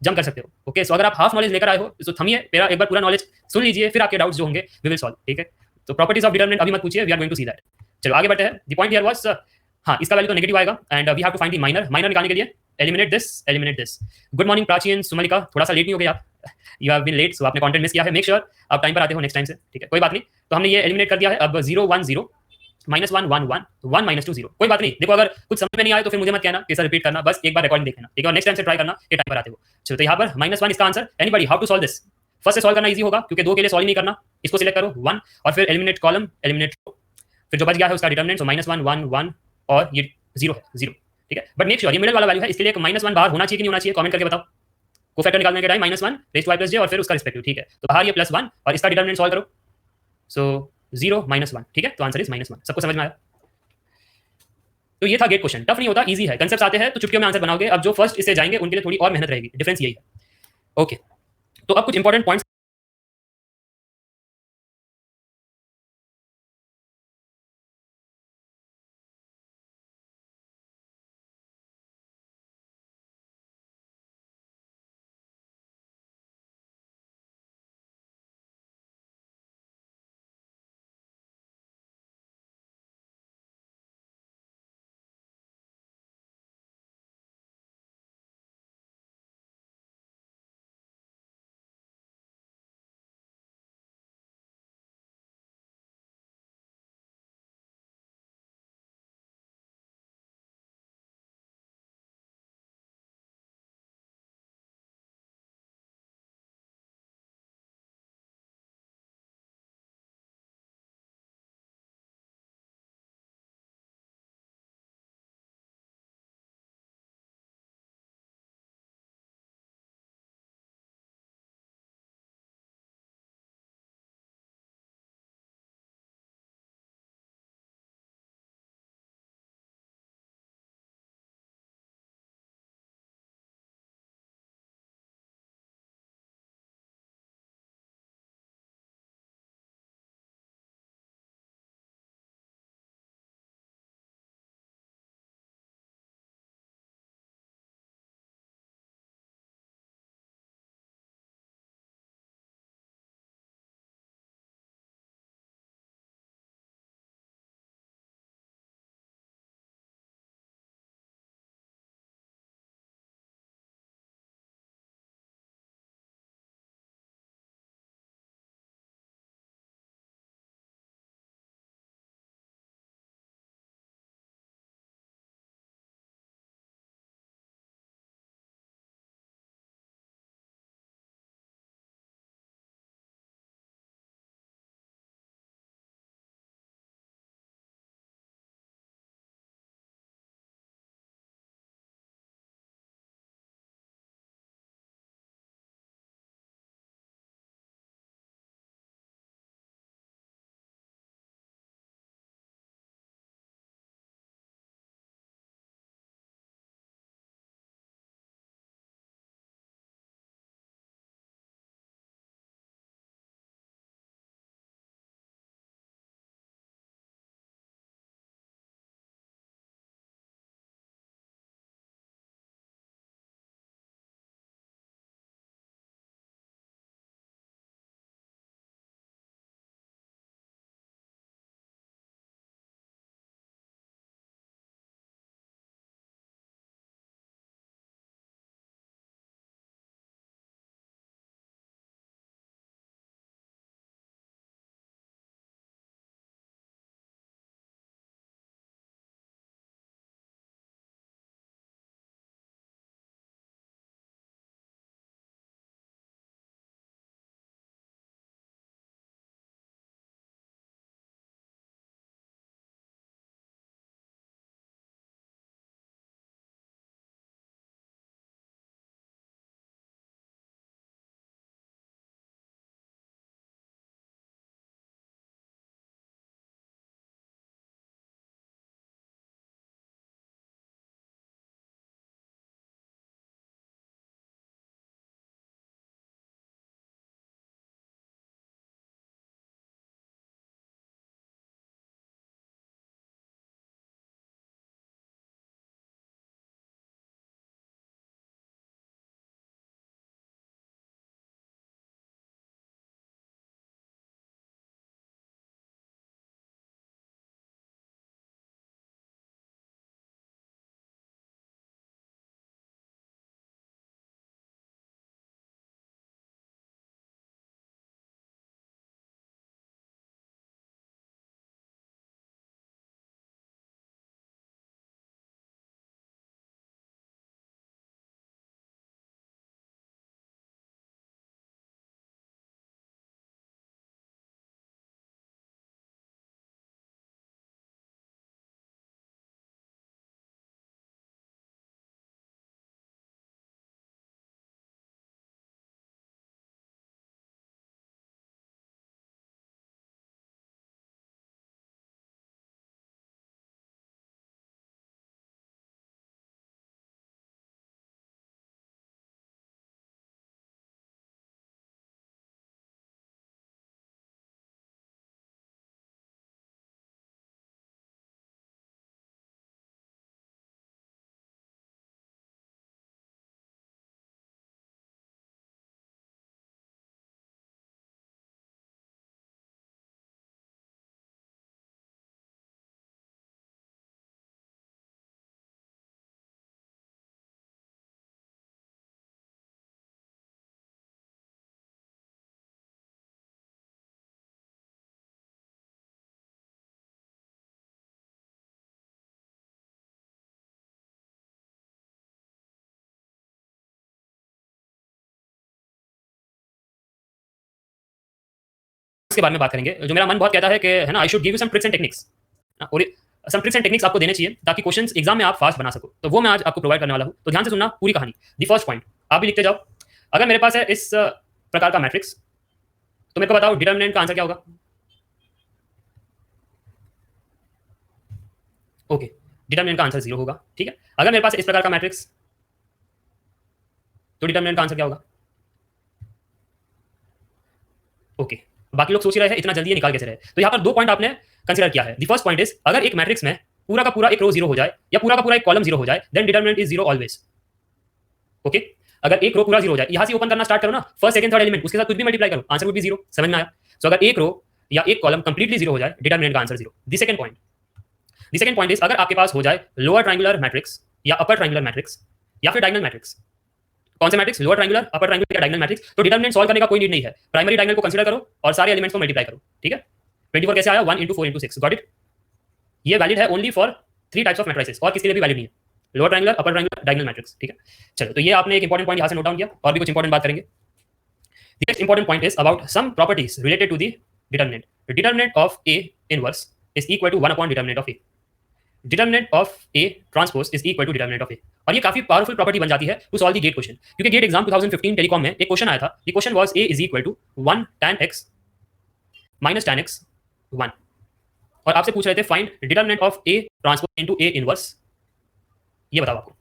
जम कर सकते हो. ओके, सो अगर आप हाफ नॉलेज लेकर आए हो तो थमिए, मेरा एक बार पूरा नॉलेज सुन लीजिए, फिर आपके डाउट्स जो होंगे वी विल सॉल्व. ठीक है? तो प्रॉपर्टीज ऑफ डिटरमिनेंट अभी मत पूछिए, we are going to see that. चलो आगे बढ़ते हैं. द पॉइंट हियर वाज, हाँ इसका वैल्यू तो नेगेटिव आएगा and we have to find the minor. Minor निकालने के लिए eliminate this, eliminate this. Good morning Prachi and Sumalika. थोड़ा सा लेट नहीं हो गए आप? You have been late, so आपने कंटेंट मिस किया है. मेक श्योर आप टाइम पर आते हो नेक्स्ट टाइम से, ठीक है? कोई बात नहीं. तो हमने ये एलिमिनेट कर दिया है. अब 0 1 0 -1 1 1 1 -2 0. कोई बात नहीं. देखो अगर कुछ समझ में नहीं आए तो फिर मुझे मत कहना कि सर रिपीट करना, बस एक बार रिकॉर्डिंग देख लेना, ठीक है? और नेक्स्ट टाइम से ट्राई करना कि टाइम पर आते हो. चलो, तो यहाँ पर -1 इसका answer. Anybody how to solve this? First से सॉल्व करना इजी होगा क्योंकि 2 के लिए सॉल्व नहीं करना. इसको सिलेक्ट करो 1 और फिर एलिमिनेट कॉलम, एलिमिनेट रो, फिर जो बच गया है उसका डिटरमिनेंट. सो -1 1 1 और ये 0 है, 0, ठीक है? बट मेक श्योर ये मिडिल वाला वैल्यू है, इसके लिए एक -1 बाहर होना चाहिए कि नहीं होना चाहिए? कमेंट करके बताओ. को फैक्टर निकालने के time -1 raise to i plus j और फिर उसका रिस्पेक्टिव, ठीक है? तो बाहर ये +1 और इसका डिटरमिनेंट सॉल्व करो. सो 0 -1, ठीक है? तो आंसर इज -1. सबको समझ में आया? तो ये था गेट क्वेश्चन. टफ नहीं होता, इजी है. कंसेप्ट आते हैं तो चुटकियों में आंसर बनाओगे. अब जो फर्स्ट इससे जाएंगे उनके लिए थोड़ी और मेहनत रहेगी. डिफरेंस यही है. ओके, तो अब कुछ इंपॉर्टेंट पॉइंट्स के बारे में बात करेंगे, जो मेरा मन बहुत कहता है कि है ना, I should give you some tricks and techniques, और सम ट्रिक्स एंड टेक्निक्स आपको देने चाहिए ताकि क्वेश्चंस एग्जाम में आप फास्ट बना सको। तो वो मैं आज आपको प्रोवाइड करने वाला हूँ, तो ध्यान से सुनना पूरी कहानी। दी फर्स्ट पॉइंट आप भी लिखते जाओ। अगर मेरे पास है इस प्रकार का मैट्रिक्स, तो मेरे को बताओ डिटर्मिनेंट का आंसर क्या होगा। ओके, डिटर्मिनेंट का आंसर 0 होगा, ठीक है। अगर मेरे पास इस प्रकार का मैट्रिक्स, तो डिटर्मिनेंट का आंसर क्या होगा। ओके, बाकी लोग सोच ही रहे हैं इतना जल्दी ये निकाल कैसे रहे। तो यहाँ पर 2 पॉइंट आपने कंसीडर किया है। द फर्स्ट पॉइंट इज, अगर एक मैट्रिक्स में पूरा का पूरा एक रो 0 हो जाए या पूरा का पूरा एक कॉलम 0 हो जाए, then determinant is 0 always. Okay, अगर एक रो पूरा 0 हो जाए, यहां से ओपन करना स्टार्ट करो ना, फर्स्ट सेकंड थर्ड एलिमेंट उसके साथ कुछ भी मल्टीप्लाई करो, आंसर वुड बी 0। समझ में आया। सो अगर एक रो या एक कॉलम कंप्लीटली 0 हो जाए, डिटर्मिनेंट का answer 0। The second point is, अगर आपके पास हो जाए लोअर ट्रायंगुलर मैट्रिक्स या अपर ट्रायंगुलर मैट्रिक्स या फिर डायगोनल मैट्रिक्स, कौन से matrix, lower triangular, upper triangular या डायगोनल मैट्रिक्स, तो डिटर्मिनेंट सॉल्व करने का कोई नीड नहीं है। प्राइमरी डायगोनल को कंसीडर करो और सारे एलिमेंट्स को मल्टीप्लाई करो, ठीक है। 24 कैसे आया, 1 × 4 × 6, गॉट इट। ये वैलिड है only for 3 types of matrices, और किसके लिए भी वैलिड नहीं है, lower triangular, upper triangular, diagonal matrix, ठीक है। चलो, तो ये आपने एक इंपॉर्टेंट पॉइंट यहां से नोट डाउन किया, और भी कुछ इंपॉर्टेंट बात करेंगे। The next important point is about some properties related to the determinant. Determinant of A inverse is equal to 1 upon determinant of A. Determinant of A transpose is equal to determinant of A. और ये काफी powerful property बन जाती है to solve the GATE question, क्योंकि GATE exam 2015 telecom में एक question आया था। The question was A is equal to 1 tan x minus tan x 1, और आपसे पूछ रहे थे find determinant of A transpose into A inverse. ये बताओ, आपको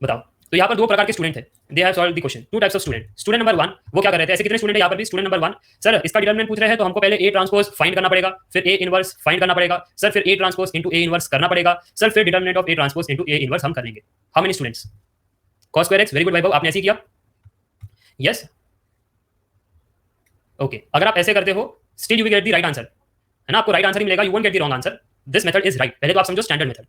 बताओ। तो यहाँ पर 2 प्रकार के स्टूडेंट थे, they have solved the question. 2 types of student. Student number 1 वो क्या कर रहे थे, ऐसे कितने स्टूडेंट है यहाँ पर भी। स्टूडेंट नंबर 1, सर इसका डिटर्मिनेंट पूछ रहे हैं तो हमको पहले ए ट्रांसपोज फाइंड करना पड़ेगा, फिर ए इनवर्स फाइंड करना पड़ेगा, सर फिर A transpose into A inverse करना पड़ेगा, सर फिर determinant of A transpose into A inverse हम कर लेंगे। How many students, cos square x, very good Vaibhav, आपने ऐसे ही किया। Yes, okay. अगर आप ऐसे करते हो, still you will get the right answer, है ना, आपको राइट आंसर ही मिलेगा, you won't get the wrong answer. This method is right. पहले तो आप समझो स्टैंडर्ड मेथड।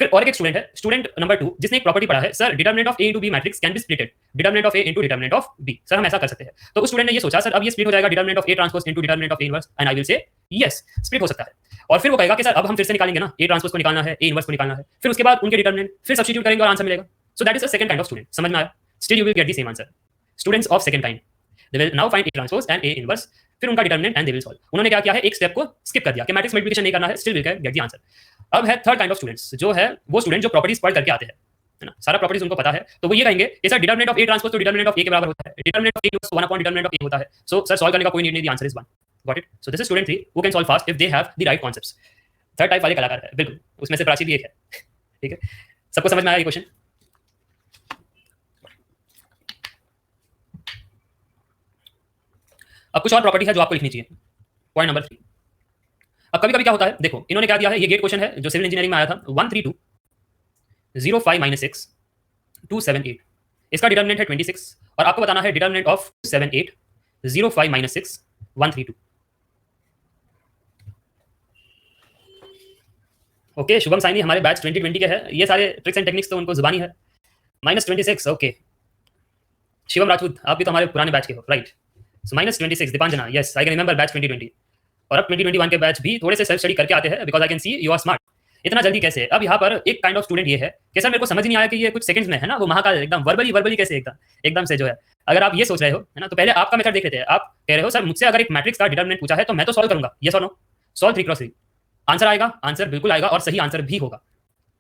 फिर और एक स्टूडेंट है, स्टूडेंट नंबर 2, जिसने एक प्रॉपर्टी पढ़ा है, sir determinant of A into B matrix can be splitted, determinant of A into determinant of B, sir हम ऐसा कर सकते हैं। तो उस स्टूडेंट ने ये सोचा, सर अब ये स्प्लिट हो जाएगा determinant of A transpose into determinant of A inverse, and I will say yes, split हो सकता है। और फिर वो कहेगा कि सर अब हम फिर से निकालेंगे ना, ए ट्रांसपोज को निकालना है, ए इनवर्स को निकालना है, फिर उसके बाद उनके डिटर्मिनेंट फिर सब्स्टिट्यूट करेंगे और आंसर मिलेगा। सो that is a second kind of student. समझ में आया। Still you will get the same answer. Students of second kind, they will now find A transpose and A inverse, फिर उनका determinant and they will solve. उन्होंने क्या किया है, एक स्टेप को स्किप कर दिया कि मैट्रिक्स मल्टीप्लिकेशन नहीं करना है, still will get the answer. अब है थर्ड काइंड ऑफ स्टूडेंट्स, जो है वो स्टूडेंट जो प्रॉपर्टीज पढ़ करके आते हैं, है ना, सारा प्रॉपर्टीज उनको पता है, तो वो ये कहेंगे कि sir determinant of A transpose तो डिटर्मिनेंट ऑफ ए के बराबर होता है, determinant of A inverse 1 upon determinant of A होता है। सो सर सॉल्व करने का कोई नीड नहीं, the answer is 1। Got it. So this is student 3 who can solve fast if they have the right concepts. Third type वाले कलाकार है, बिल्कुल, उसमें से प्राची भी एक है, ठीक है। सबको समझ में आया ये क्वेश्चन। अब कुछ और प्रॉपर्टी है जो आपको लिखनी चाहिए, पॉइंट नंबर 3। अब कभी कभी क्या होता है, देखो इन्होंने क्या दिया है, ये गेट क्वेश्चन है जो सिविल इंजीनियरिंग में आया था, 132 05 - 6 278, इसका डिटर्मिनेंट है 26, और आपको बताना है determinant of 78 05 - 6 132। Okay, Shubham Saini हमारे बैच 2020 के हैं, ये सारे ट्रिक्स एंड टेक्निक्स तो उनको जुबानी है। -26, ओके। शिवम राजपूत, आप भी तो हमारे पुराने बैच के हो, right. So -26, Dipanjana, yes I can remember batch 2020, और अब 2021 के बैच भी थोड़े से सेल्फ स्टडी करके आते हैं, because I can see you are smart. इतना जल्दी कैसे। अब यहाँ पर एक काइंड ऑफ स्टूडेंट ये है कि सर मेरे को समझ नहीं आया कि ये कुछ सेकंड्स में है ना, वो महाकाल एकदम वर्बली कैसे एकदम से जो है। अगर आप ये सोच रहे हो, है ना, तो पहले आपका मेथड देख लेते हैं। आप कह रहे हो सर मुझसे अगर एक मैट्रिक्स का डिटर्मिनेंट पूछा है तो मैं तो सॉल्व करूंगा, यस और नो, सॉल्व 3 × 3, आंसर आएगा, आंसर बिल्कुल आएगा और सही आंसर भी होगा।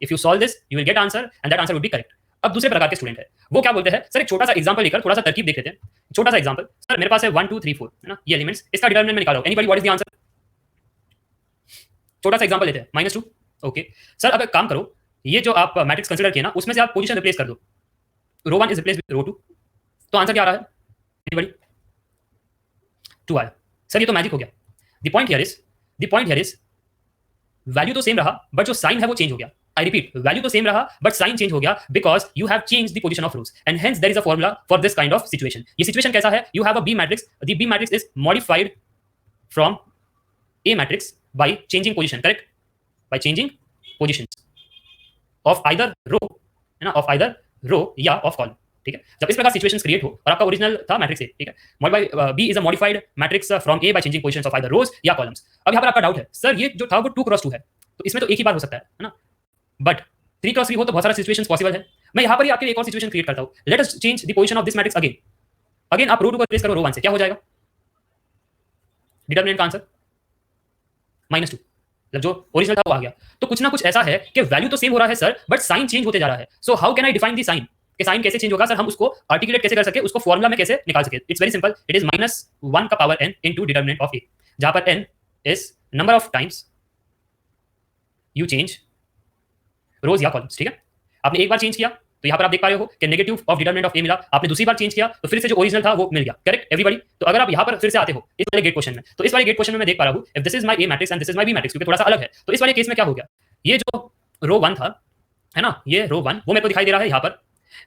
If you solve this you will get answer and that answer would be correct. अब दूसरे प्रकार के स्टूडेंट है, वो क्या बोलते हैं, सर एक छोटा सा एग्जांपल लेकर थोड़ा सा तरकीब देख लेते हैं। छोटा सा एग्जांपल, सर मेरे पास है 1 2 3 4, है ना, ये एलिमेंट्स, इसका डिटर्मिनेंट मैं निकालो, anybody what is the answer. छोटा सा एग्जांपल लेते हैं, -2, ओके। सर अब एक काम करो, ये जो आप मैट्रिक्स कंसीडर किया ना, उसमें से आप पोजीशन रिप्लेस कर दो, रो 1 इज रिप्लेस विद रो 2, तो आंसर क्या आ रहा है, एनीबॉडी, 2 आया। सर ये तो मैजिक हो गया। The point here is value तो सेम रहा बट जो साइन है वो चेंज हो गया। आई रिपीट, वैल्यू तो सेम रहा बट साइन चेंज हो गया because you have change the position of rows, and hence there is a formula for this kind of situation. ये सिचुएशन कैसा है, you have a B matrix, the B matrix is modified from A matrix by changing position, correct, by changing positions of either row, है ना, of either रो या of column, ठीक है। जब इस प्रकार सिचुएशंस क्रिएट हो और आपका ओरिजिनल था मैट्रिक्स ए, ठीक है, modified B is a modified matrix from A by changing positions of either rows या कॉलम्स। अब यहाँ पर आपका डाउट है, सर ये जो था वो 2 × 2 है, तो इसमें तो एक ही बार हो सकता है ना, बट 3 × 3 हो तो बहुत सारा सिचुएशंस पॉसिबल है। मैं यहाँ पर ही आपके लिए एक और सिचुएशन क्रिएट करता हूँ। Let us change the position of this matrix again आप रो 2 को रिप्लेस करो रो 1 से, क्या हो जाएगा, डिटर्मिनेंट का आंसर -2, मतलब जो ओरिजिनल था वो आ गया। तो कुछ ना कुछ ऐसा है कि वैल्यू तो सेम हो रहा है सर, बट साइन चेंज होते जा रहा है। So how can I define the sign, कि साइन कैसे चेंज होगा सर, हम उसको आर्टिकुलेट कैसे कर सके, उसको फॉर्मुला में कैसे निकाल सके। It's very simple, it is -1 का power n into determinant of a, जहां पर n is number of times you change rows या कॉलम्स। ठीक है, आपने एक बार चेंज किया तो यहाँ पर आप देख पा रहे हो कि नेगेटिव ऑफ डिटर्मिनेंट ऑफ ए मिला, आपने दूसरी बार चेंज किया तो फिर से जो ओरिजिनल था वो मिल गया। Correct everybody. तो अगर आप यहाँ पर फिर से आते हो इस वाले गेट क्वेश्चन में, तो इस वाले गेट क्वेश्चन में मैं देख पा रहा हूँ if this is my A matrix and this is my B matrix, क्योंकि थोड़ा सा अलग है। तो इस वाले केस में क्या हो गया, ये जो रो 1 था, है ना, ये रो 1 वो मेरे को दिखाई दे रहा है यहाँ पर,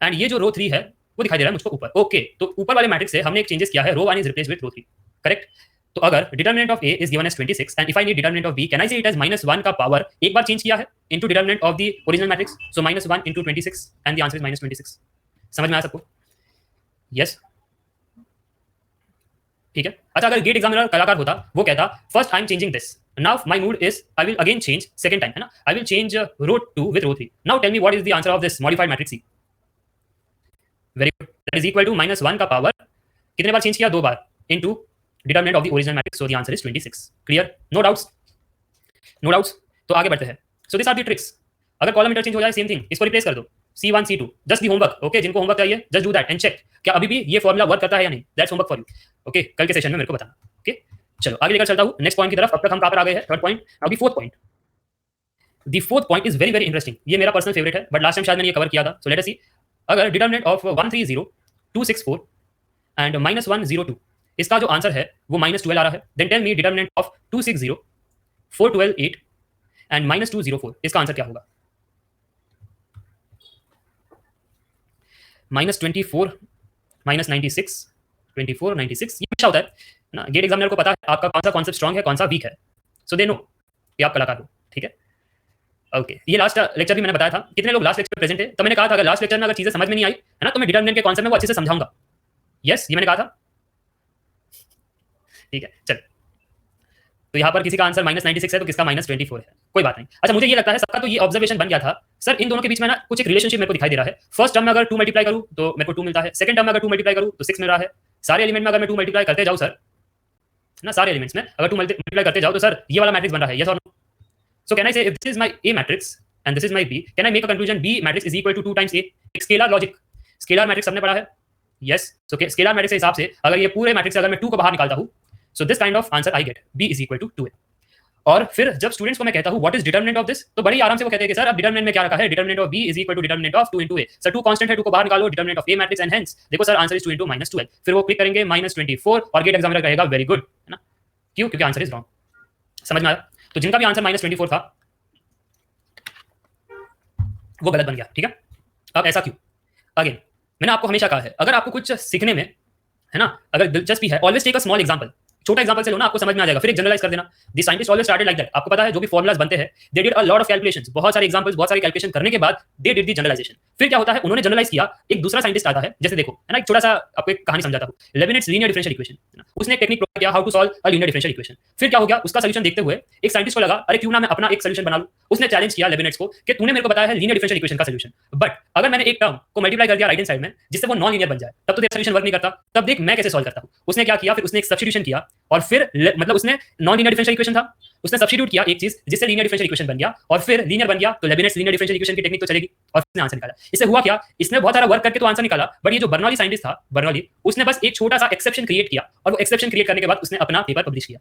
एंड ये जो रो 3 है वो दिखाई दे रहा है मुझको ऊपर। ओके, तो ऊपर वाले मैट्रिक्स से हमने एक चेंजेस किया है, row 1 is replaced with row 3। Correct. तो अगर determinant of A is given as 26 and if I need determinant of B, can I say it as -1 का पावर एक बार चेंज किया है into determinant of the original matrix, so -1 into 26 and the answer is -26। समझ में आया सबको? Yes, ठीक है। अच्छा, अगर गेट एग्जामिनर कलाकार होता, वो कहता first I am changing this, now my mood is I will again change second time, है ना, I will change row 2 with row 3, now tell me what is the answer of this modified matrix C. Very good, that is equal to -1 का power कितने बार change किया, 2 बार, into determinant of the original matrix, so the answer is 26। Clear? No doubts? No doubts. तो आगे बढ़ते हैं। So this are the tricks. अगर कॉलम इंटरचेंज हो जाए, सेम थिंग, इसको रिप्लेस कर दो, C1 C2, just the homework. Okay, जिनको होमवर्क चाहिए just do that and check क्या अभी भी ये फॉर्मूला वर्क करता है या नहीं। That's homework for you. Okay, कल के सेशन में मेरे को बताना। ओके, चलो आगे लेकर चलता हूँ नेक्स्ट पॉइंट की तरफ। अब तक हम कहाँ पर आ गए हैं, थर्ड पॉइंट। अब the fourth point. The fourth point is very very interesting, ये मेरा पर्सनल फेवरेट है, बट लास्ट टाइम शायद मैंने ये कवर किया था। सो लेट अस सी, अगर डिटर्मिनेंट ऑफ 130 264 एंड -102, इसका जो आंसर है वो -12 आ रहा है, then tell me determinant of 260 412 8 and -204, इसका आंसर क्या होगा। -24 -96 24 96, ये हमेशा होता है ना। गेट एग्जामिनर को पता है आपका कौन सा कॉन्सेप्ट स्ट्रांग है, कौन सा वीक है, सो दे नो कि आप कलाकार हो। ठीक है, ओके। ये लास्ट लेक्चर भी मैंने बताया था, कितने लोग लास्ट लेक्चर प्रेजेंट है, तो मैंने कहा था अगर लास्ट लेक्चर में अगर चीजें समझ में नहीं आई है ना, तो मैं डिटर्मिनेंट के कॉन्सेप्ट में वो अच्छे से समझाऊंगा। यस, ये मैंने कहा था। ठीक है, चल। तो यहाँ पर किसी का आंसर -96 है तो किसका -24 है, कोई बात नहीं। अच्छा, मुझे ये लगता है सबका तो ये ऑब्जर्वेशन बन गया था सर, इन दोनों के बीच में ना कुछ एक रिलेशनशिप मेरे को दिखाई दे रहा है। फर्स्ट टर्म में अगर 2 मल्टीप्लाई करूँ तो मेरे को 2 मिलता है, सेकंड टर्म में अगर 2 मल्टीप्लाई करूँ तो 6 मिल रहा है। सारे एलिमेंट में अगर मैं 2 मल्टीप्लाई करते जाऊँ सर ना, सारे एलिमेंट्स में अगर 2 मल्टीप्लाई करते जाओ तो सर ये वाला मैट्रिक्स बन रहा है, यस और no. So can I say if this is my A matrix and this is my B, can I make a conclusion B matrix is equal to 2 times A. एक scalar logic, scalar matrix हमने पढ़ा है। Yes, so scalar matrix के हिसाब से अगर ये पूरे मैट्रिक्स से अगर मैं 2 को बाहर निकालता हूँ, so this kind of answer I get, B is equal to 2a। और फिर जब स्टूडेंट्स को मैं कहता हूं what is determinant of this, तो बड़ी आराम से वो कहते हैं कि सर अब डिटर्मिनेंट में क्या रखा है, determinant of B is equal to determinant of 2 into a। Sir 2 constant है, 2 को बाहर निकालो, determinant of A matrix and hence देखो सर आंसर इज 2 into -12। फिर वो क्लिक करेंगे -24 और गेट एग्जामिनर कहेगा वेरी गुड, है ना। क्यों? क्योंकि आंसर इज रॉन्ग। समझ में आया? तो जिनका भी आंसर -24 था वो गलत बन गया। ठीक है, अब ऐसा क्यों? अगेन मैंने आपको हमेशा कहा है अगर आपको कुछ सीखने में, है ना, अगर दिलचस्पी है, always take a small example. छोटा एग्जांपल से लो ना, आपको समझ में आ जाएगा, फिर एक जनरलाइज कर देना। The scientist always started like that. आपको पता है जो भी फॉर्मुलाज बनते हैं, they did a lot of calculations, बहुत सारे एग्जांपल्स, बहुत सारे कैलकुलेशन करने के बाद दे डिड द जनरलाइजेशन। फिर क्या होता है, उन्होंने जनरलाइज किया। एक दूसरा साइंटिस्ट आता है, जैसे देखो, है ना, एक छोटा सा आपको एक कहानी समझाता हूं। लेविनिट्स लीनियर डिफरेंशियल इक्वेशन, है ना, उसने एक टेक्निक प्रोवाइड किया how to solve a linear differential equation. फिर क्या हो गया, उसका सॉल्यूशन देखते हुए एक साइंटिस्ट को लगा अरे क्यों ना मैं अपना एक सॉल्यूशन बना लूं। उसने चैलेंज किया लेविनिट्स को कि तूने मेरे को बताया है लीनियर डिफरेंशियल इक्वेशन का सॉल्यूशन, बट अगर मैंने एक टर्म को मल्टीप्लाई कर दिया राइट हैंड साइड में जिससे वो नॉन लीनियर बन जाए, तब तो तेरा सॉल्यूशन वर्क नहीं करता। तब देख मैं कैसे सॉल्व करता हूं। उसने क्या किया, फिर उसने एक सब्स्टिट्यूशन किया और फिर मतलब उसने नॉन लीनियर डिफरेंशियल इक्वेशन था, उसने सब्स्टिट्यूट किया एक चीज जिससे लीनियर डिफरेंशियल इक्वेशन बन गया और फिर लीनियर बन गया, तो लेविनिट्स लीनियर डिफरेंशियल इक्वेशन की टेक्निक तो चलेगी और उसने आंसर निकाला। इससे हुआ क्या, इसने बहुत सारा वर्क करके तो आंसर निकाला, बट ये जो बर्नौली साइंटिस्ट था, बर्नौली, उसने बस एक छोटा सा एक्सेप्शन क्रिएट किया और वो एक्सेप्शन क्रिएट करने के बाद उसने अपना पेपर पब्लिश किया।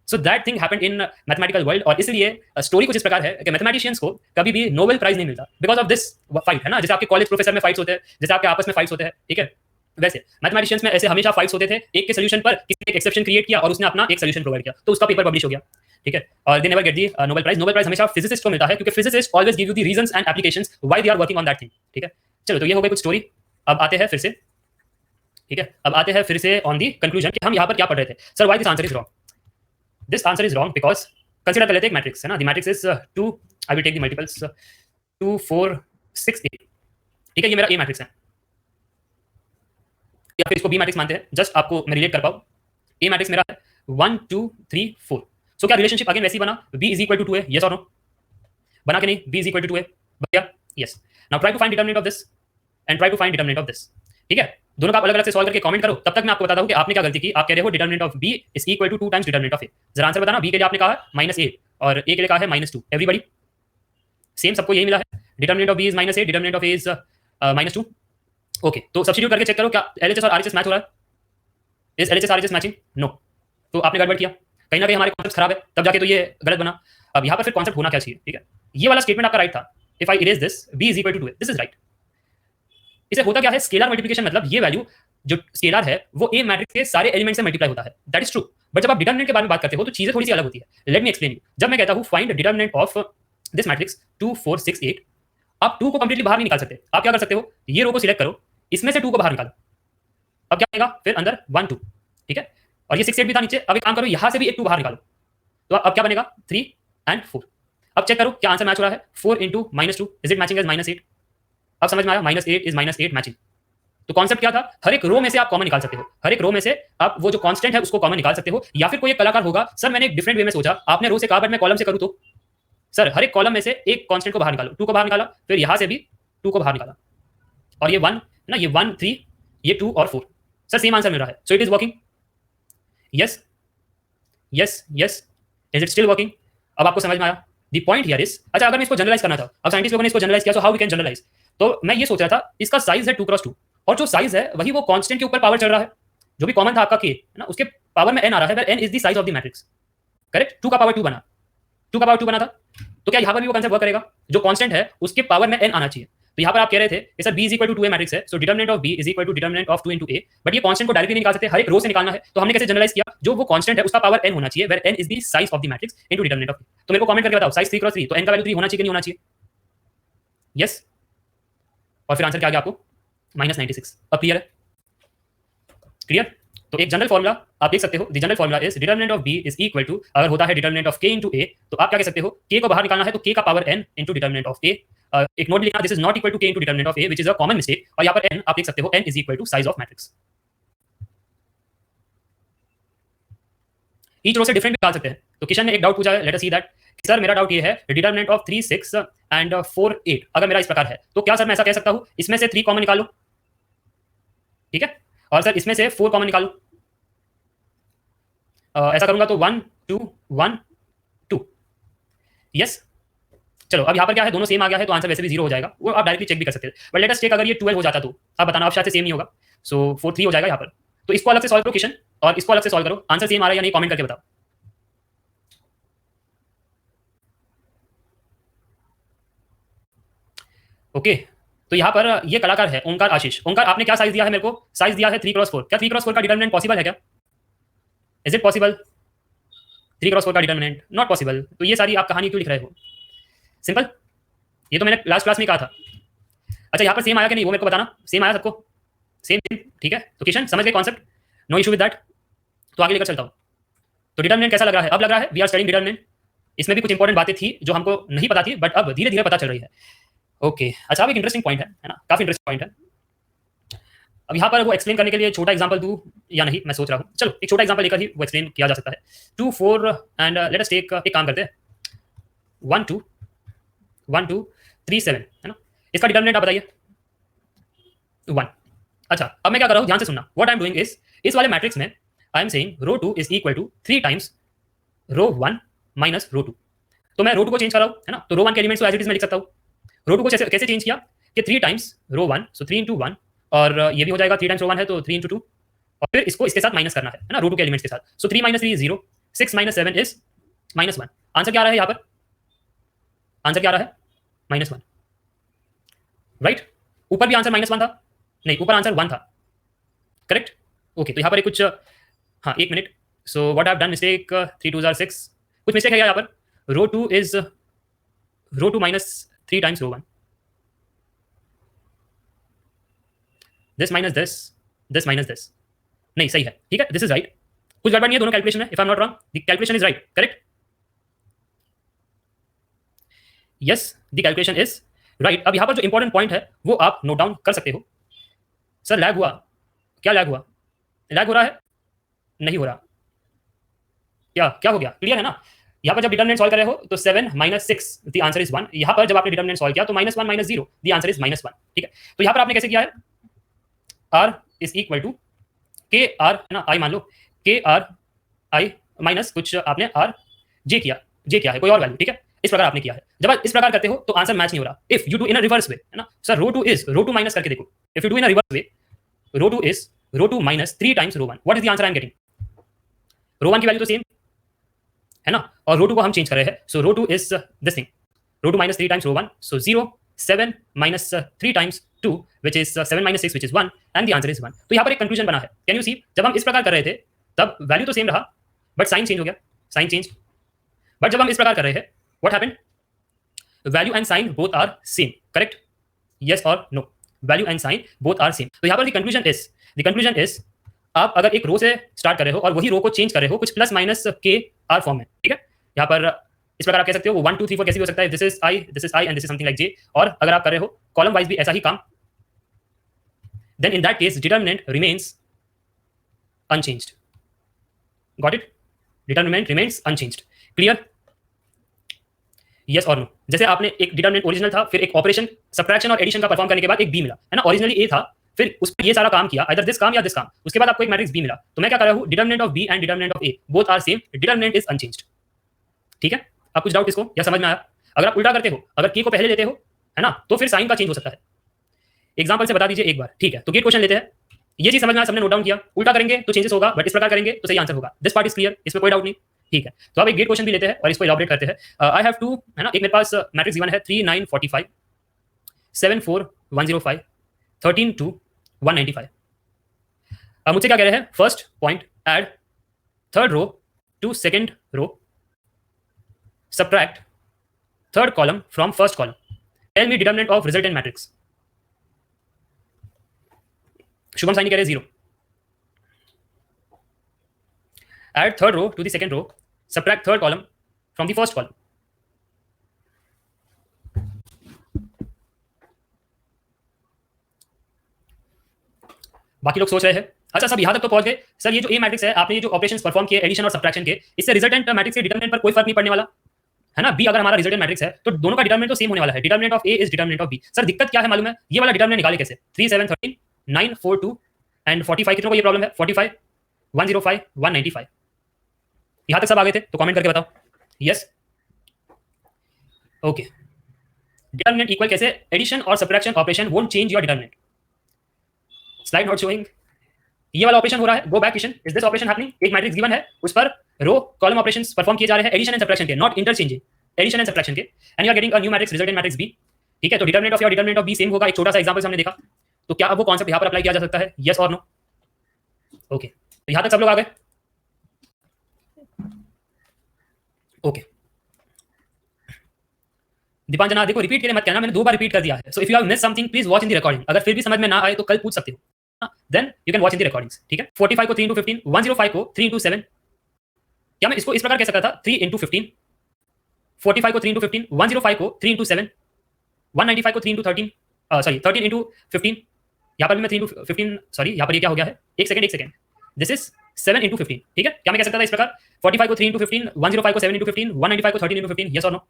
So that thing happened in mathematical world. और इसलिए स्टोरी कुछ इस प्रकार है कि मैथमेटिशियंस को कभी भी नोबेल प्राइज नहीं मिलता बिकॉज ऑफ दिस फाइट, है ना। जैसे आपके कॉलेज प्रोफेसर में फाइट्स होते हैं, जैसे आपके आपस में फाइट्स होते हैं, ठीक है, वैसे मैथमेटिशियंस में ऐसे हमेशा फाइट्स होते थे। एक के सॉल्यूशन पर किसी ने एक एक्सेप्शन क्रिएट किया और उसने अपना एक सॉल्यूशन प्रोवाइड किया, तो उसका पेपर पब्लिश हो गया। ठीक है, और they never get the Nobel prize. Nobel prize हमेशा फिजिसिस्ट को मिलता है क्योंकि physicist always give you the reasons and applications why they are working on that thing. ठीक है, चलो तो ये हो गई कुछ स्टोरी। अब आते हैं फिर से, ठीक है, अब आते हैं फिर से ऑन दी कंक्लूजन कि हम यहाँ पर क्या पढ़ रहे थे। Sir why this answer is wrong, this answer is wrong because consider कर लेते हैं एक मैट्रिक्स, है ना। The matrix is 2, I will take the multiples 2 4 6 8। ठीक है, ये मेरा ए मैट्रिक्स है, या फिर इसको बी मैट्रिक्स मानते हैं, जस्ट आपको मैं रिलेट कर पाऊं। ए मैट्रिक्स मेरा है 1 2 3 4। सो क्या रिलेशनशिप अगेन वैसे ही बना, b is equal to 2a, yes और नो? बना के नहीं, b is equal to 2a बन गया, yes. Now try to find determinant of this and try to find determinant of this. ठीक है, दोनों का आप अलग अलग से सॉल्व करके कमेंट करो, तब तक मैं आपको बताता हूं कि आपने क्या गलती की। आप कह रहे हो determinant of B is equal to 2 times determinant of A. जरा आंसर बताना। बी के लिए आपने कहा -8 और ए के लिए कहा है -2। एवरीबॉडी सेम, सबको यही मिला है। Determinant of B is -8, determinant of A is -2। Okay, तो सब्स्टिट्यूट करके चेक करो क्या एलएचएस और आरएचएस मैच हो रहा है। Is LHS RHS matching? No. तो आपने गड़बड़ किया, कहीं ना कहीं हमारे कॉन्सेप्ट खराब है, तब जाके तो ये गलत बना। अब यहाँ पर फिर कॉन्सेप्ट होना क्या चाहिए, ठीक है। ये वाला स्टेटमेंट आपका राइट था, if I erase this B is equal to 2, this is right. इसे होता क्या है, स्केलर मल्टीप्लिकेशन, मतलब ये वैल्यू जो स्केलर है वो ए मैट्रिक्स के सारे एलिमेंट से मल्टीप्लाई होता है, दैट इज ट्रू। बट जब आप डिटरमिनेंट के बारे में बात करते हो तो चीजें थोड़ी सी अलग होती है। Let me explain you. जब मैं कहता हूँ find determinant of this matrix 2 4 6 8, आप 2 को कंप्लीटली बाहर नहीं निकाल सकते। आप क्या कर सकते हो, ये रो को सिलेक्ट करो, इसमें से 2 को बाहर निकालो। अब क्या आएगा फिर अंदर 1 2, ठीक है। और ये 6 8 भी था नीचे। अब एक काम करो, यहां से भी एक 2 बाहर निकालो, तो अब क्या बनेगा 3 एंड 4। अब चेक करो क्या आंसर मैच हो रहा है। 4 into -2 is it matching as -8? अब समझ में आया, -8 इज -8 मैचिंग। तो कॉन्सेप्ट क्या था, हर एक रो में से आप कॉमन निकाल सकते हो, हर एक रो में से आप वो जो कांस्टेंट है उसको कॉमन निकाल सकते हो। या फिर कोई एक कलाकार होगा, सर मैंने एक डिफरेंट वे में सोचा, आपने रो से कहा बट मैं कॉलम से करूं तो सर हर एक कॉलम में से एक कांस्टेंट को बाहर निकालो, 2 को बाहर निकाला, फिर यहां से भी 2 को बाहर निकाला, और ये 1 ना, ये 1 3, ये 2 और 4, सर सेम आंसर मिल रहा है। So it is working. Yes yes yes, is it still working? अब आपको समझ में आया द पॉइंट हियर इज। अच्छा, अगर मैं इसको जनरलाइज करना था, अब साइंटिस्ट लोगों ने इसको जनरलाइज किया, so how we can generalize. तो मैं ये सोच रहा था, इसका साइज है 2 क्रॉस 2, और जो साइज है वही वो कांस्टेंट के ऊपर पावर चढ़ रहा है, जो भी कॉमन था आपका के है ना, उसके पावर में n आ रहा है, where n is the size of the matrix. Correct, 2 का पावर 2 बना, 2 का पावर 2 बना था। तो क्या यहाँ पर भी वो कंसेप्ट वर्क करेगा, जो कांस्टेंट है उसके पावर में n आना चाहिए। तो यहाँ पर आप कह रहे थे कि sir b is equal to 2a matrix है, so determinant of b is equal to determinant of 2 into a। But ये कांस्टेंट को डायरेक्टली नहीं निकाल सकते, हर एक रो से निकालना है। तो हमने कैसे जनरलाइज किया, जो वो कांस्टेंट है उसका पावर n होना चाहिए, where n is the size of the matrix into determinant of. तो मेरे को कमेंट करके बताओ, साइज 3 क्रॉस 3, तो n का वैल्यू 3 होना चाहिए कि नहीं होना चाहिए? यस। और फिर आंसर क्या आ गया आपको, -96। अब क्लियर है? क्लियर? तो एक जनरल फॉर्मूला आप देख सकते हो, the general formula is determinant of b is equal to, अगर होता है determinant of k into a, तो आप क्या कह सकते हो, k को बाहर निकालना है तो k का power n into determinant of a। एक नोट लिखना, this is not equal to k into determinant of a, which is a common mistake. और यहाँ पर n आप देख सकते हो, n is equal to size of matrix. Each row से डिफरेंट निकाल सकते हैं। तो किशन ने एक डाउट पूछा है, let us see that. Sir मेरा डाउट ये है, डिटरमिनेंट ऑफ 3 6 एंड 4 8 अगर मेरा इस प्रकार है, तो क्या सर मैं ऐसा कह सकता हूँ, इसमें से 3 कॉमन निकालो, ठीक है, और सर इसमें से 4 कॉमन निकालो। ऐसा करूंगा तो 1 2 1 2। यस। चलो अब यहाँ पर क्या है, दोनों सेम आ गया है, तो आंसर वैसे भी 0 हो जाएगा, वो आप डायरेक्टली चेक भी कर सकते हैं। बट लेट अस चेक, अगर ये 12 हो जाता तो आप बताना, आप शायद से सेम नहीं होगा, सो 4 3 हो जाएगा यहाँ पर। तो इसको अलग से सॉल्व करो किशन, और इसको अलग से सॉल्व करो, आंसर सेम आ रहा है या नहीं कमेंट करके बताओ। ओके, तो यहाँ पर ये कलाकार है ओंकार आशीष। ओंकार, आपने क्या साइज दिया है मेरे को, साइज दिया है 3 क्रॉस 4। क्या 3 क्रॉस 4 का डिटरमिनेंट पॉसिबल है क्या? Is it possible? 3 क्रॉस 4 का डिटरमिनेंट नॉट पॉसिबल। तो ये सारी आप कहानी क्यों लिख रहे हो? सिंपल, ये तो मैंने लास्ट क्लास में कहा था। अच्छा, यहाँ पर सेम आया कि नहीं वो मेरे को बताना। सेम आया सबको? सेम, ठीक है। तो किशन समझ गए concept, no issue with that. तो आगे लेकर चलता हूँ। तो डिटरमिनेंट कैसा लग रहा है? अब लग रहा है वी आर स्टडीइंग डिटरमिनेंट। इसमें भी कुछ इंपॉर्टेंट बातें थी जो हमको नहीं पता थी, बट अब धीरे धीरे पता चल रही है। ओके, अच्छा, अब एक इंटरेस्टिंग पॉइंट है ना, काफी इंटरेस्टिंग पॉइंट है। अब यहाँ पर वो एक्सप्लेन करने के लिए छोटा एग्जांपल दूं या नहीं, मैं सोच रहा हूँ। चलो एक छोटा एग्जांपल लेकर ही वो एक्सप्लेन किया जा सकता है। 2 4 एंड लेट अस टेक, एक काम करते हैं, 1 2 1 2 3 7 है ना। इसका डिटरमिनेंट आप बताइए। 1। अच्छा, अब मैं क्या कर रहा हूँ, ध्यान से सुनना। What I am doing is, इस वाले मैट्रिक्स में I am saying row 2 is equal to 3 times row 1 minus row 2। तो मैं रो 2 को चेंज कर रहा हूँ है ना, तो रो 1 के एलिमेंट्स को एज इट इज में लिख सकता हूँ। रो 2 को कैसे चेंज किया कि 3 टाइम्स रो 1, सो 3 इंटू 1, और ये भी हो जाएगा 3 टाइम्स रो 1 है तो 3 इंटू 2, और फिर इसको इसके साथ माइनस करना है ना, रो 2 के एलिमेंट्स के साथ। सो 3 minus 3 is 0, 6 minus 7 is -1। Answer क्या आ रहा है यहाँ पर? आंसर क्या आ रहा है? -1, राइट। ऊपर भी आंसर -1 था, नहीं ऊपर आंसर 1 था, करेक्ट। ओके, तो यहाँ पर कुछ, हाँ एक minute, so what I have done mistake, 3 2 6, कुछ मिस्टेक है यहाँ पर। Row 2 is row 2 minus 3 times row 1, this minus this minus this, नहीं सही है, ठीक है, दिस इज राइट। कुछ गड़बड़ नहीं है दोनों कैलकुलेशन में, if I am not wrong, the calculation is right, correct. Yes, the calculation is right. अब यहाँ पर जो इंपॉर्टेंट पॉइंट है वो आप नोट डाउन कर सकते हो। सर लैग हुआ, क्या लैग हुआ? लैग हो रहा है? नहीं हो रहा, क्या क्या हो गया? क्लियर है ना। यहाँ पर जब डिटरमिनेंट सॉल्व कर रहे हो तो 7 माइनस 6 द आंसर इज 1। यहाँ पर जब आपने डिटरमिनेंट सॉल्व किया तो -1 माइनस 0 द आंसर इज -1, ठीक है। तो यहाँ पर आपने कैसे किया है, आर इज इक्वल टू के आर, है ना, आई मान लो, के आर आई माइनस कुछ आपने आर जे किया, जे क्या है कोई और वैल्यू, ठीक है, इस प्रकार आपने किया है। जब आप इस प्रकार करते हो तो आंसर मैच नहीं हो रहा। If you do in a reverse way, है ना सर, रो टू माइनस करके देखो, if you do in a reverse way, row two minus 3 times row 1, what is the answer I am getting? Row 1 की value तो same है ना, और रो 2 को हम चेंज कर रहे हैं, so row 2 is this thing, row 2 minus 3 times row 1, so 0, 7 minus 3 times 2 which is 7 minus 6 which is 1 and the answer is 1। तो यहाँ पर एक कंक्लूजन बना है, कैन यू सी, जब हम इस प्रकार कर रहे थे तब वैल्यू तो सेम रहा बट साइन चेंज हो गया, साइन चेंज, बट जब हम इस प्रकार कर रहे हैं what happened, value and sign both are same, correct, yes और no, value and sign both are same. तो यहाँ पर द कंक्लूजन इज आप अगर एक रो से स्टार्ट कर रहे हो और वही रो को चेंज कर रहे हो कुछ प्लस माइनस के आर फॉर्म में, ठीक है, यहाँ पर इस प्रकार आप कह सकते हो वो 1 2 3 4 कैसे भी हो सकता है, this is I and this is something like J, और अगर आप कर रहे हो कॉलम वाइज भी ऐसा ही काम, then in that case determinant remains unchanged, got it, determinant remains unchanged, clear, yes और नो। जैसे आपने एक डिटर्मिनेंट ओरिजिनल था, फिर एक ऑपरेशन सब्ट्रैक्शन और एडिशन का परफॉर्म करने के बाद एक बी मिला, है ना, ओरिजिनली ए था, फिर उस पर ये सारा काम किया, आइदर दिस काम या दिस काम, उसके बाद आपको एक मैट्रिक्स बी मिला, तो मैं क्या कर रहा हूँ, determinant of B and determinant of A both are same, determinant is unchanged, ठीक है। अब कुछ डाउट इसको या समझ में आया? अगर आप उल्टा करते हो, अगर के को पहले लेते हो, है ना, तो फिर साइन का चेंज हो सकता है। एग्जांपल से बता दीजिए एक बार, ठीक है, तो गेट क्वेश्चन लेते हैं, ये चीज समझ में आया, सबने नोट डाउन किया, उल्टा करेंगे तो चेंजेस होगा, बट इस प्रकार करेंगे तो सही आंसर होगा, दिस पार्ट इज क्लियर, इसमें कोई डाउट नहीं, ठीक है। तो अब एक गेट क्वेश्चन भी लेते हैं और इसको इलैबोरेट करते हैं। आई हैव टू, है ना, एक मेरे पास मैट्रिक्स गिवन है 3 9 45 7 4 105 13 2 195। मुझसे क्या कह रहे हैं, first point add third row to second row, subtract third column from first column, tell me determinant of resultant matrix। Shubham Saini कह रहे 0, add third row to the second row, subtract third column from the first column। बाकी लोग सोच रहे हैं, अच्छा सब यहां तक तो पहुंच गए, सर ये जो ए मैट्रिक्स है, आपने ये जो ऑपरेशंस परफॉर्म किए एडिशन और सब्ट्रैक्शन के, इससे रिजल्टेंट मैट्रिक्स के डिटरमिनेंट पर कोई फर्क नहीं पड़ने वाला, है ना। बी अगर हमारा रिजल्टेंट मैट्रिक्स है तो दोनों का डिटरमिनेंट तो सेम होने वाला है, determinant of A is determinant of B. Sir दिक्कत क्या है मालूम है, ये वाला डिटरमिनेंट निकाले कैसे, 3 7 13 9 4 2 एंड 45, कितनों को ये प्रॉब्लम है, 45 105 195। यहां तक सब आ गए थे तो कमेंट करके बताओ, यस, ओके। डिटरमिनेंट इक्वल कैसे, एडिशन और subtraction operation won't change your determinant, slide not showing, ये वाला ऑपरेशन हो रहा है, go back question, is this operation happening, एक मैट्रिक्स गिवन है उस पर रो कॉलम ऑपरेशंस परफॉर्म किए जा रहे हैं एडिशन एंड सब्ट्रैक्शन के, not interchanging, addition and subtraction के, and you are getting a new matrix resultant matrix B, ठीक है। तो determinant of your determinant of B same होगा, एक छोटा सा एग्जांपल हमने देखा, तो क्या अब वो कॉन्सेप्ट यहां पर अप्लाई किया जा सकता है, यस और नो, ओके। तो यहां तक सब लोग आ गए, ओके। दीपांजना देखो रिपीट के लिए मत कहना, मैंने 2 बार रिपीट कर दिया है, so if you have miss something please watch in the recording, अगर फिर भी समझ में ना आए तो कल पूछ सकते हो, then you can watch in the recordings, ठीक है। 45 को 3 into 15, 105 को 3 into 7, क्या मैं इसको इस प्रकार कह सकता था 3 into 15, 45 को 3 into 15, 105 को 3 into 7, 195 को 3 into 13, सॉरी 13 into 15, यहाँ पर भी मैं 3 into 15, सॉरी यहाँ पर ये क्या हो गया है, एक सेकंड, दिस इज 7 into 15, ठीक है। क्या मैं कह सकता था इस प्रकार 45 को 3 into 15, 105 को 7 into 15, 195 को 13 into 15, यस और नो।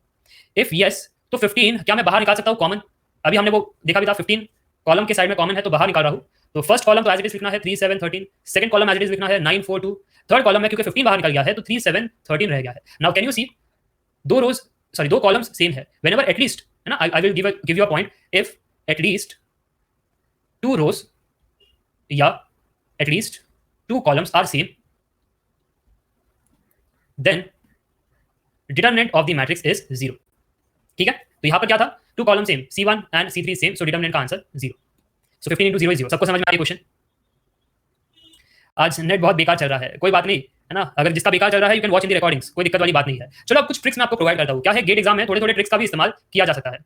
इफ यस तो 15 क्या मैं बाहर निकाल सकता हूँ कॉमन, अभी हमने वो देखा भी था, 15 कॉलम के साइड में कॉमन है तो बाहर निकाल रहा हूँ, तो फर्स्ट कॉलम तो एज इट इज लिखना है 3 7 13, second column as it is लिखना है 9 4 2, थर्ड कॉलम में क्योंकि 15 बाहर निकल गया है तो 3 7 13 रह गया है। नाउ कैन यू सी दो कॉलम्स सेम है, व्हेनेवर एटलीस्ट, है ना, I will give you a point, if at least 2 rows या at least 2 columns are same, then determinant of the matrix is 0, ठीक है। तो यहां पर क्या था, 2 columns same, C1 and C3 same, so determinant का आंसर 0, सो 15 into 0 is 0। सबको समझ में आ गया क्वेश्चन? आज नेट बहुत बेकार चल रहा है, कोई बात नहीं, है ना, अगर जिसका बेकार चल रहा है you can watch in the recordings, कोई दिक्कत वाली बात नहीं है। चलो अब कुछ ट्रिक्स मैं आपको प्रोवाइड करता हूँ, क्या है, गेट एग्जाम में थोड़े थोड़े ट्रिक्स का भी इस्तेमाल किया जा सकता है।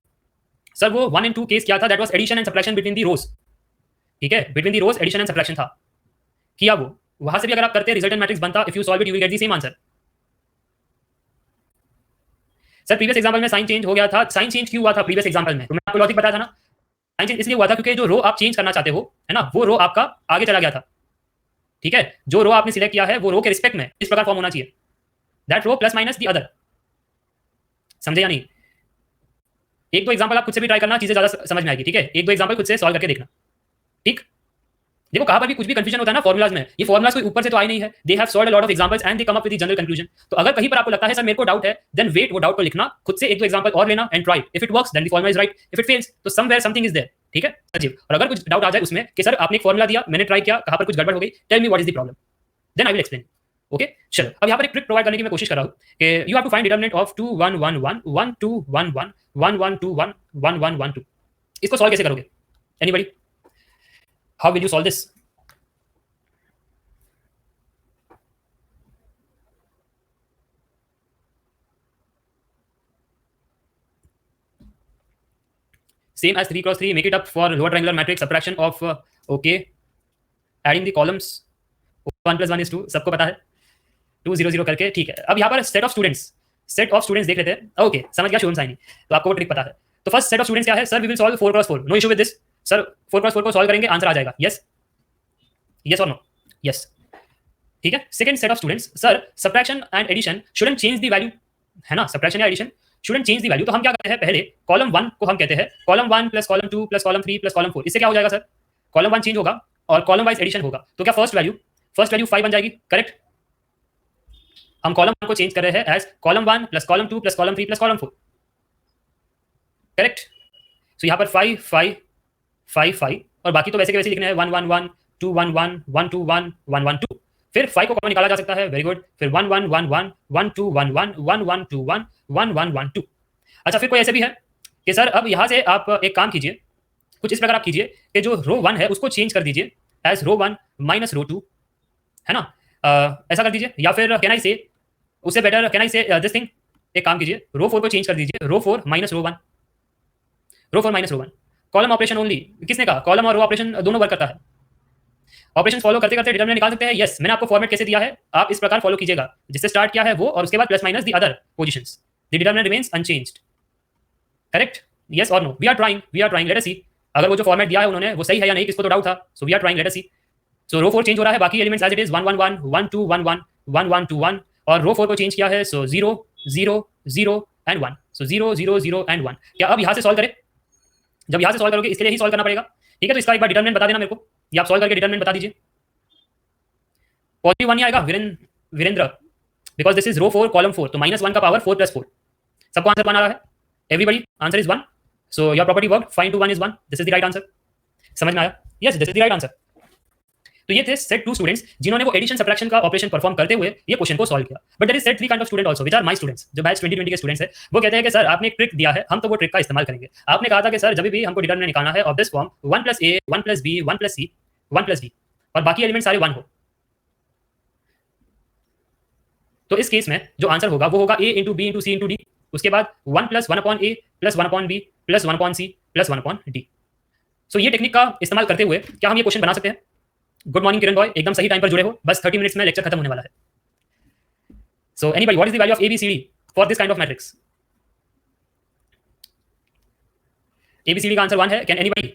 सर वो 1 and 2 केस क्या था, that was addition and subtraction between the rows, ठीक है, between the rows addition and subtraction था, किया वो, वहां से भी अगर आप करते रिजल्टेंट मैट्रिक्स बनता, if you solve it you will get the same answer. Sir previous example में साइन चेंज हो गया था, साइन चेंज क्यों हुआ था प्रीवियस एग्जांपल में, तो मैं आपको लॉजिक बताया था ना, साइन चेंज इसलिए हुआ था क्योंकि जो रो आप चेंज करना चाहते हो, है ना, वो रो आपका आगे चला गया था, ठीक है, जो रो आपने सिलेक्ट किया है वो रो के रिस्पेक्ट में इस प्रकार फॉर्म होना चाहिए, that row plus minus the other, समझे या नहीं? एक दो एग्जांपल आप खुद से भी ट्राई करना, चीजें ज्यादा समझ में आएगी, ठीक है, एक दो एग्जांपल खुद से सॉल्व करके देखना, ठीक। देखो कहां पर भी कुछ भी कंफ्यूजन होता है ना फॉर्मुलाज में, ये फॉर्मुलाज कोई ऊपर से तो आई नहीं है, they have solved a lot of examples and they come up with the general conclusion. तो अगर कहीं पर आपको लगता है सर मेरे को डाउट है, देन वेट, वो डाउट को लिखना, खुद से एक दो एग्जांपल और लेना and try, if it works then the formula is right, if it fails तो समवेयर समथिंग इज देयर। ठीक है अजीब। और अगर कुछ डाउट आ जाए उसमें कि सर आपने एक फॉर्मुला दिया, मैंने ट्राई किया, कहां पर कुछ गड़बड़ हो गई, tell me what is the problem, then I will explain. Okay चलो, अब यहाँ पर एक ट्रिक प्रोवाइड करने की मैं कोशिश कर रहा हूँ कि you have to find determinant of 2 1 1 1 1 2 1 1 1 1 2 1 1 1 1 2। इसको सॉल्व कैसे करोगे? Anybody, how will you solve this? Same as 3 cross 3, make it up for lower triangular matrix, subtraction of okay, adding the columns 1 plus 1 is 2, सबको पता है 2 0 0 करके। ठीक है, अब यहाँ पर सेट ऑफ स्टूडेंट्स देख लेते हैं। ओके समझ गया, शुभम साइनी, तो आपको वो ट्रिक पता है। तो फर्स्ट सेट ऑफ स्टूडेंट्स क्या है sir? We will solve 4 cross 4, no issue with this sir, 4 cross 4 को सॉल्व करेंगे, आंसर आ जाएगा, यस यस और नो, यस। ठीक है, second set of students, sir subtraction and addition shouldn't change the value, है ना, सब्ट्रैक्शन या addition shouldn't change the value. तो हम क्या करते हैं, पहले कॉलम 1 को हम कहते हैं column 1 plus column 2 plus column 3 plus column 4। इससे क्या हो जाएगा सर? कॉलम 1 चेंज होगा और कॉलम वाइज एडिशन होगा, तो क्या फर्स्ट वैल्यू 5 बन जाएगी, करेक्ट। हम कॉलम 1 को चेंज कर रहे हैं as column 1 plus column 2 plus column 3 plus column 4, correct. So यहाँ पर 5 5 5 5 और बाकी तो वैसे के वैसे लिखने हैं 1 1 1 2 1 1 1 2 1 1 1 2। फिर 5 को कॉमन निकाला जा सकता है, वेरी गुड। फिर 1 1 1 1 1 2 1 1 1 1 2 1 1 1 1 2। अच्छा, फिर कोई ऐसे भी है कि सर अब यहाँ से आप एक काम कीजिए, कुछ इस प्रकार आप कीजिए कि जो रो 1 है उसको चेंज कर दीजिए एज रो 1 माइनस रो 2, है ना, ऐसा कर दीजिए। या फिर कैन आई से, उससे बेटर कैन आई से दिस थिंग, एक काम कीजिए, रो 4 को चेंज कर दीजिए रो 4 माइनस रो 1, रो 4 minus rho 1। Column operation only, किसने कहा? कॉलम और रो ऑपरेशन दोनों वर्क करता है। ऑपरेशन फॉलो करते करते डिटरमिनेंट निकाल सकते हैं, यस। मैंने आपको फॉर्मेट कैसे दिया है, आप इस प्रकार फॉलो कीजिएगा, जिससे स्टार्ट किया है वो और उसके बाद plus minus the other positions, the determinant remains unchanged, correct, yes और no. We are trying, let us see अगर वो जो फॉर्मेट दिया है उन्होंने वो सही है या नहीं, किसको तो डाउट था। So we are trying, let us see. So row 4 change हो रहा है, बाकी एलिमेंट्स एज इट इज 1 1 1 1 2 1 1 1 1 2 1, और रो 4 को चेंज किया है, सो 0 0 0 एंड 1, सो 0 0 0 एंड 1। क्या अब यहाँ से सॉल्व करें? जब यहाँ से सॉल्व करोगे इसके लिए ही सॉल्व करना पड़ेगा, ठीक है। तो इसका एक बार डिटरमिनेंट बता देना मेरे को, या आप सॉल्व करके डिटरमिनेंट बता दीजिए। पॉजिटिव 1 ही आएगा Virendra, because this is row 4 column 4, तो -1 का पावर 4 + 4, सबको आंसर 1 आ रहा है, everybody answer is 1, so your property work, find to 1 is 1, this is the right answer. समझ में आया? Yes, this is the right answer. तो ये थे सेट 2 स्टूडेंट्स जिन्होंने वो एडिशन सब्ट्रैक्शन का ऑपरेशन परफॉर्म करते हुए ये क्वेश्चन को सॉल्व किया। But there is set 3 kind of student also which are my students, जो बैच 2020 के स्टूडेंट्स है। वो कहते हैं कि सर आपने एक ट्रिक दिया है, हम तो वो ट्रिक का इस्तेमाल करेंगे। आपने कहा था कि सर जब भी हमको डिटरमिनेंट निकालना है of this form 1 + a 1 + b 1 + c 1 + d और बाकी एलिमेंट सारे 1 हो, तो इस केस में जो आंसर होगा वो होगा a × b × c × d, उसके बाद 1 + 1/a + 1/b + 1/c + 1/d। सो ये टेक्निक का इस्तेमाल करते हुए क्या हम ये क्वेश्चन बना सकते हैं? गुड मॉर्निंग किरण रॉय, एकदम सही टाइम पर जुड़े हो, बस 30 मिनट्स में लेक्चर खत्म होने वाला है। So anybody, what is the value of ABCD for this kind of matrix? ABCD का आंसर 1 है। Can anybody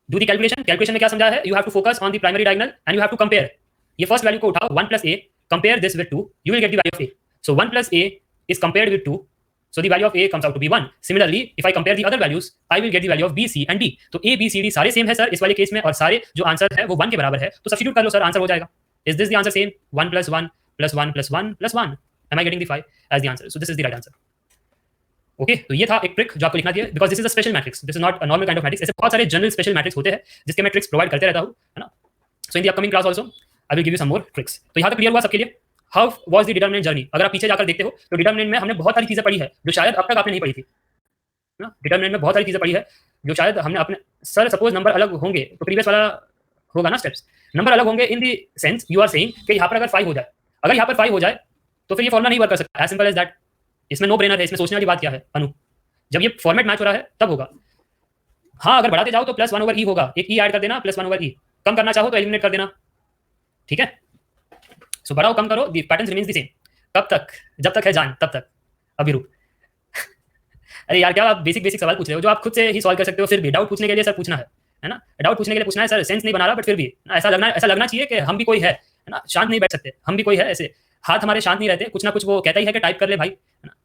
do the calculation? Calculation में क्या समझा है? You have to focus on the primary diagonal and you have to compare. ये first value को उठाओ 1 + a, compare this with 2, you will get the value of a। So 1 + a is compared with 2, so the value of a comes out to be 1. Similarly, if I compare the other values, I will get the value of b, c and d. तो a, b, c, d सारे same है sir इस वाले case में, और सारे जो answer है वो 1 के बराबर है, तो सब्स्टिट्यूट कर लो सर, आंसर हो जाएगा। Is this the answer same? 1 + 1 + 1 + 1 + 1. Am I getting the 5 as the answer? So this is the right answer. Okay, तो ये था एक ट्रिक जो आपको लिखना दिया, because this is a special matrix, this is not a normal kind of matrix. ऐसे बहुत सारे जनरल स्पेशल मैट्रिक्स होते हैं जिसके मैं ट्रिक्स प्रोवाइड करते रहता हूँ, है ना। So in the upcoming class also I will give you some more tricks. तो यहाँ तक क्लियर हुआ सबके लिए? How was the determinant journey? अगर आप पीछे जाकर देखते हो तो डिटरमिनेंट में हमने बहुत सारी चीजें पढ़ी है जो शायद अब तक आपने नहीं पढ़ी थी ना। डिटरमिनेंट में बहुत सारी चीजें पढ़ी है जो शायद हमने अपने, सर सपोज नंबर अलग होंगे तो प्रीवियस वाला होगा ना स्टेप्स, नंबर अलग होंगे in the sense you are saying कि यहाँ पर अगर 5 हो जाए, अगर यहाँ पर 5 हो जाए तो फिर ये फॉर्मुला नहीं वर्क कर सकता, एज सिंपल एज दैट। इसमें नो ब्रेनर है, इसमें सोचने वाली बात क्या है अनु, जब ये फॉर्मेट मैच हो रहा है तब होगा। हाँ, अगर बढ़ाते जाओ तो +1/e होगा, एक e ऐड कर देना, +1/e। कम करना चाहो तो एलिमिनेट कर देना, ठीक है। सो बढ़ाओ कम करो, the pattern remains the same. कब तक? जब तक है जान तब तक। अभी रुक अरे यार क्या आप बेसिक सवाल पूछ रहे हो जो आप खुद से ही सॉल्व कर सकते हो, फिर भी डाउट पूछने के लिए सर पूछना है ना, डाउट पूछने के लिए पूछना है सर, सेंस नहीं बना रहा, बट फिर भी ऐसा लगना चाहिए कि हम भी कोई है ना, शांत नहीं बैठ सकते, हम भी कोई है, ऐसे हाथ हमारे शांत नहीं रहते, कुछ ना कुछ वो कहता ही है कि टाइप कर ले भाई, है ना।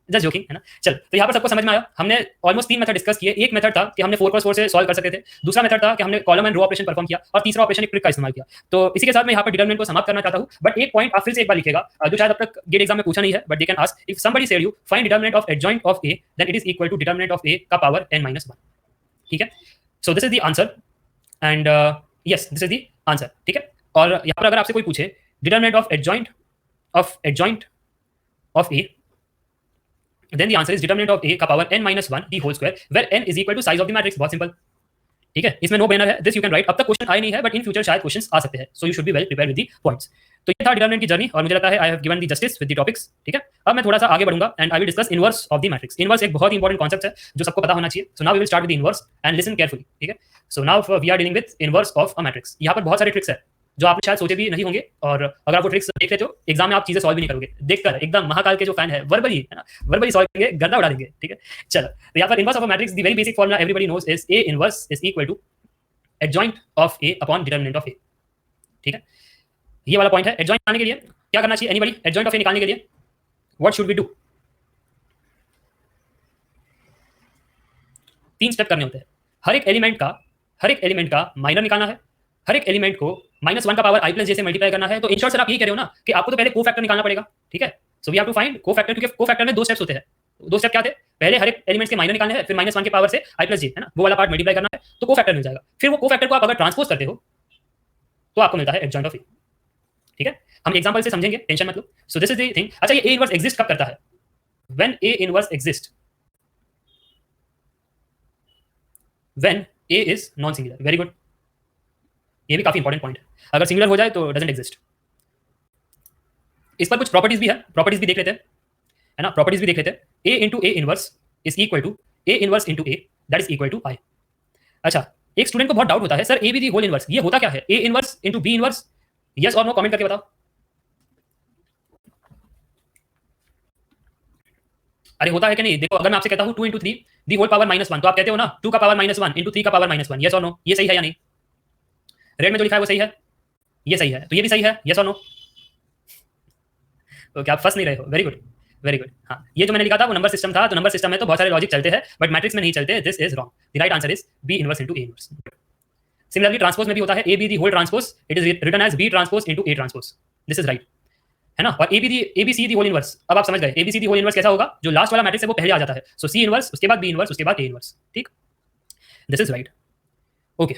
जस्ट जोकिंग, है ना। चल, तो यहाँ पर सबको समझ में आया। हमने ऑलमोस्ट 3 मेथड डिस्कस किए। एक मेथड था कि हमने 4x4 से सॉल्व कर सकते थे, दूसरा मेथड था कि हमने column and row operation perform किया, और तीसरा ऑपरेशन एक ट्रिक का इस्तेमाल किया। तो इसी के साथ मैं यहाँ पर डिटरमिनेंट को समाप्त करना चाहता हूँ। बट एक पॉइंट आप फिर से एक बार लिखेगा जो शायद अब तक गेट एग्जाम में पूछा नहीं है, but they can ask, if somebody said you find determinant of adjoint of A, then it is equal to determinant of A का पावर n-1। ठीक है, so this is the answer and yes, this is the answer. ठीक है, और यहाँ पर अगर आपसे कोई पूछे determinant of adjoint of A, then the answer is determinant of A का power n-1 the whole square, where n is equal to size of the matrix। बहुत सिंपल, ठीक है, इसमें नो बेनर है, दिस यू कैन राइट। अब तक question आए नहीं है, बट इन फ्यूचर शायद क्वेश्चंस आ सकते हैं, so you should be well prepared with the points. तो ये था डिटरमिनेंट की जर्नी, और मुझे लगता है I have given the justice with the topics. ठीक है, अब मैं थोड़ा सा आगे बढ़ूंगा and I will discuss inverse of the matrix. Inverse एक बहुत ही इंपॉर्टेंट कॉन्सेप्ट है जो सबको पता होना चाहिए। So now we will start with the inverse and listen carefully. ठीक है, so now we are dealing with inverse of a matrix. यहाँ पर बहुत सारे ट्रिक्स है जो आपने शायद सोचे भी नहीं होंगे, और अगर आप वो ट्रिक्स देख लेते हो एग्जाम में आप चीजें सॉल्व भी नहीं करोगे। देखकर एकदम महाकाल के जो फैन है, वर्बली, है ना, वर्बली सॉल्व करेंगे, गर्दा उड़ा देंगे। ठीक है, चलो, तो यहाँ पर inverse of a matrix the very basic formula everybody knows is A inverse is equal to adjoint of A upon determinant of A. ठीक है, ये वाला पॉइंट है। एडजॉइंट निकालने के लिए क्या करना चाहिए एनीबॉडी? एडजॉइंट ऑफ ए निकालने के लिए what should we do? 3 step करने होते हैं। हर एक एलिमेंट का माइनर निकालना है, हर एक एलिमेंट को -1 का पावर i प्लस j से मल्टीप्लाई करना है। तो इन शॉर्ट सर आप यही कह रहे हो ना कि आपको तो पहले कोफैक्टर निकालना पड़ेगा। ठीक है, so we have to find cofactor, क्योंकि कोफैक्टर में 2 स्टेप्स होते हैं। 2 स्टेप क्या थे? पहले हर एक एलिमेंट्स के माइनर निकालने हैं, फिर -1 के पावर से i प्लस j, है ना, वो वाला पार्ट मल्टीप्लाई करना है, तो कोफैक्टर मिल जाएगा। फिर वो कोफैक्टर को आप अगर ट्रांसपोज करते हो तो आपको मिलता है एडजॉइंट ऑफ ए। ठीक है, हम एग्जांपल से समझेंगे, टेंशन मत लो। So this is the thing. अच्छा, ये ए इनवर्स एग्जिस्ट कब करता है? When A inverse exist, when A is non singular. Very good, ये भी काफी इंपॉर्टेंट पॉइंट है। अगर सिंगुलर हो जाए तो डजंट एग्जिस्ट। इस पर कुछ प्रॉपर्टीज भी है, प्रॉपर्टीज भी देख लेते हैं, है ना, प्रॉपर्टीज भी देख लेते हैं। A into A inverse is equal to A inverse into A, that is equal to I. अच्छा, एक स्टूडेंट को बहुत डाउट होता है, sir A B the whole inverse, ये होता क्या है? A inverse into B inverse, yes और नो कमेंट करके बताओ। अरे होता है कि नहीं? देखो, अगर मैं आपसे कहता हूं 2 इंटू 3 दी होल पावर -1, तो आप कहते हो ना 2 का पावर -1 इंटू 3 का पावर -1, यस और नो? ये सही है या नहीं? रेड में जो लिखा है वो सही है, ये सही है, तो ये भी सही है, यस और नो? तो क्या आप फंस नहीं रहे हो? Very good, very good. हाँ, ये जो मैंने लिखा था वो नंबर सिस्टम था, तो नंबर सिस्टम में तो बहुत सारे लॉजिक चलते हैं, बट मैट्रिक्स में नहीं चलते। This is wrong. The right answer is B inverse into A inverse. Similarly transpose में भी होता है A B the whole transpose, it is written as B transpose into A transpose. This is right, है ना। और A B C the whole inverse, अब आप समझ गए A B C the whole inverse कैसा होगा? जो लास्ट वाला मैट्रिक्स है वो पहले आ जाता है, सो सी इनवर्स, उसके बाद बी इनवर्स, उसके बाद ए इनवर्स। ठीक, दिस इज राइट। ओके,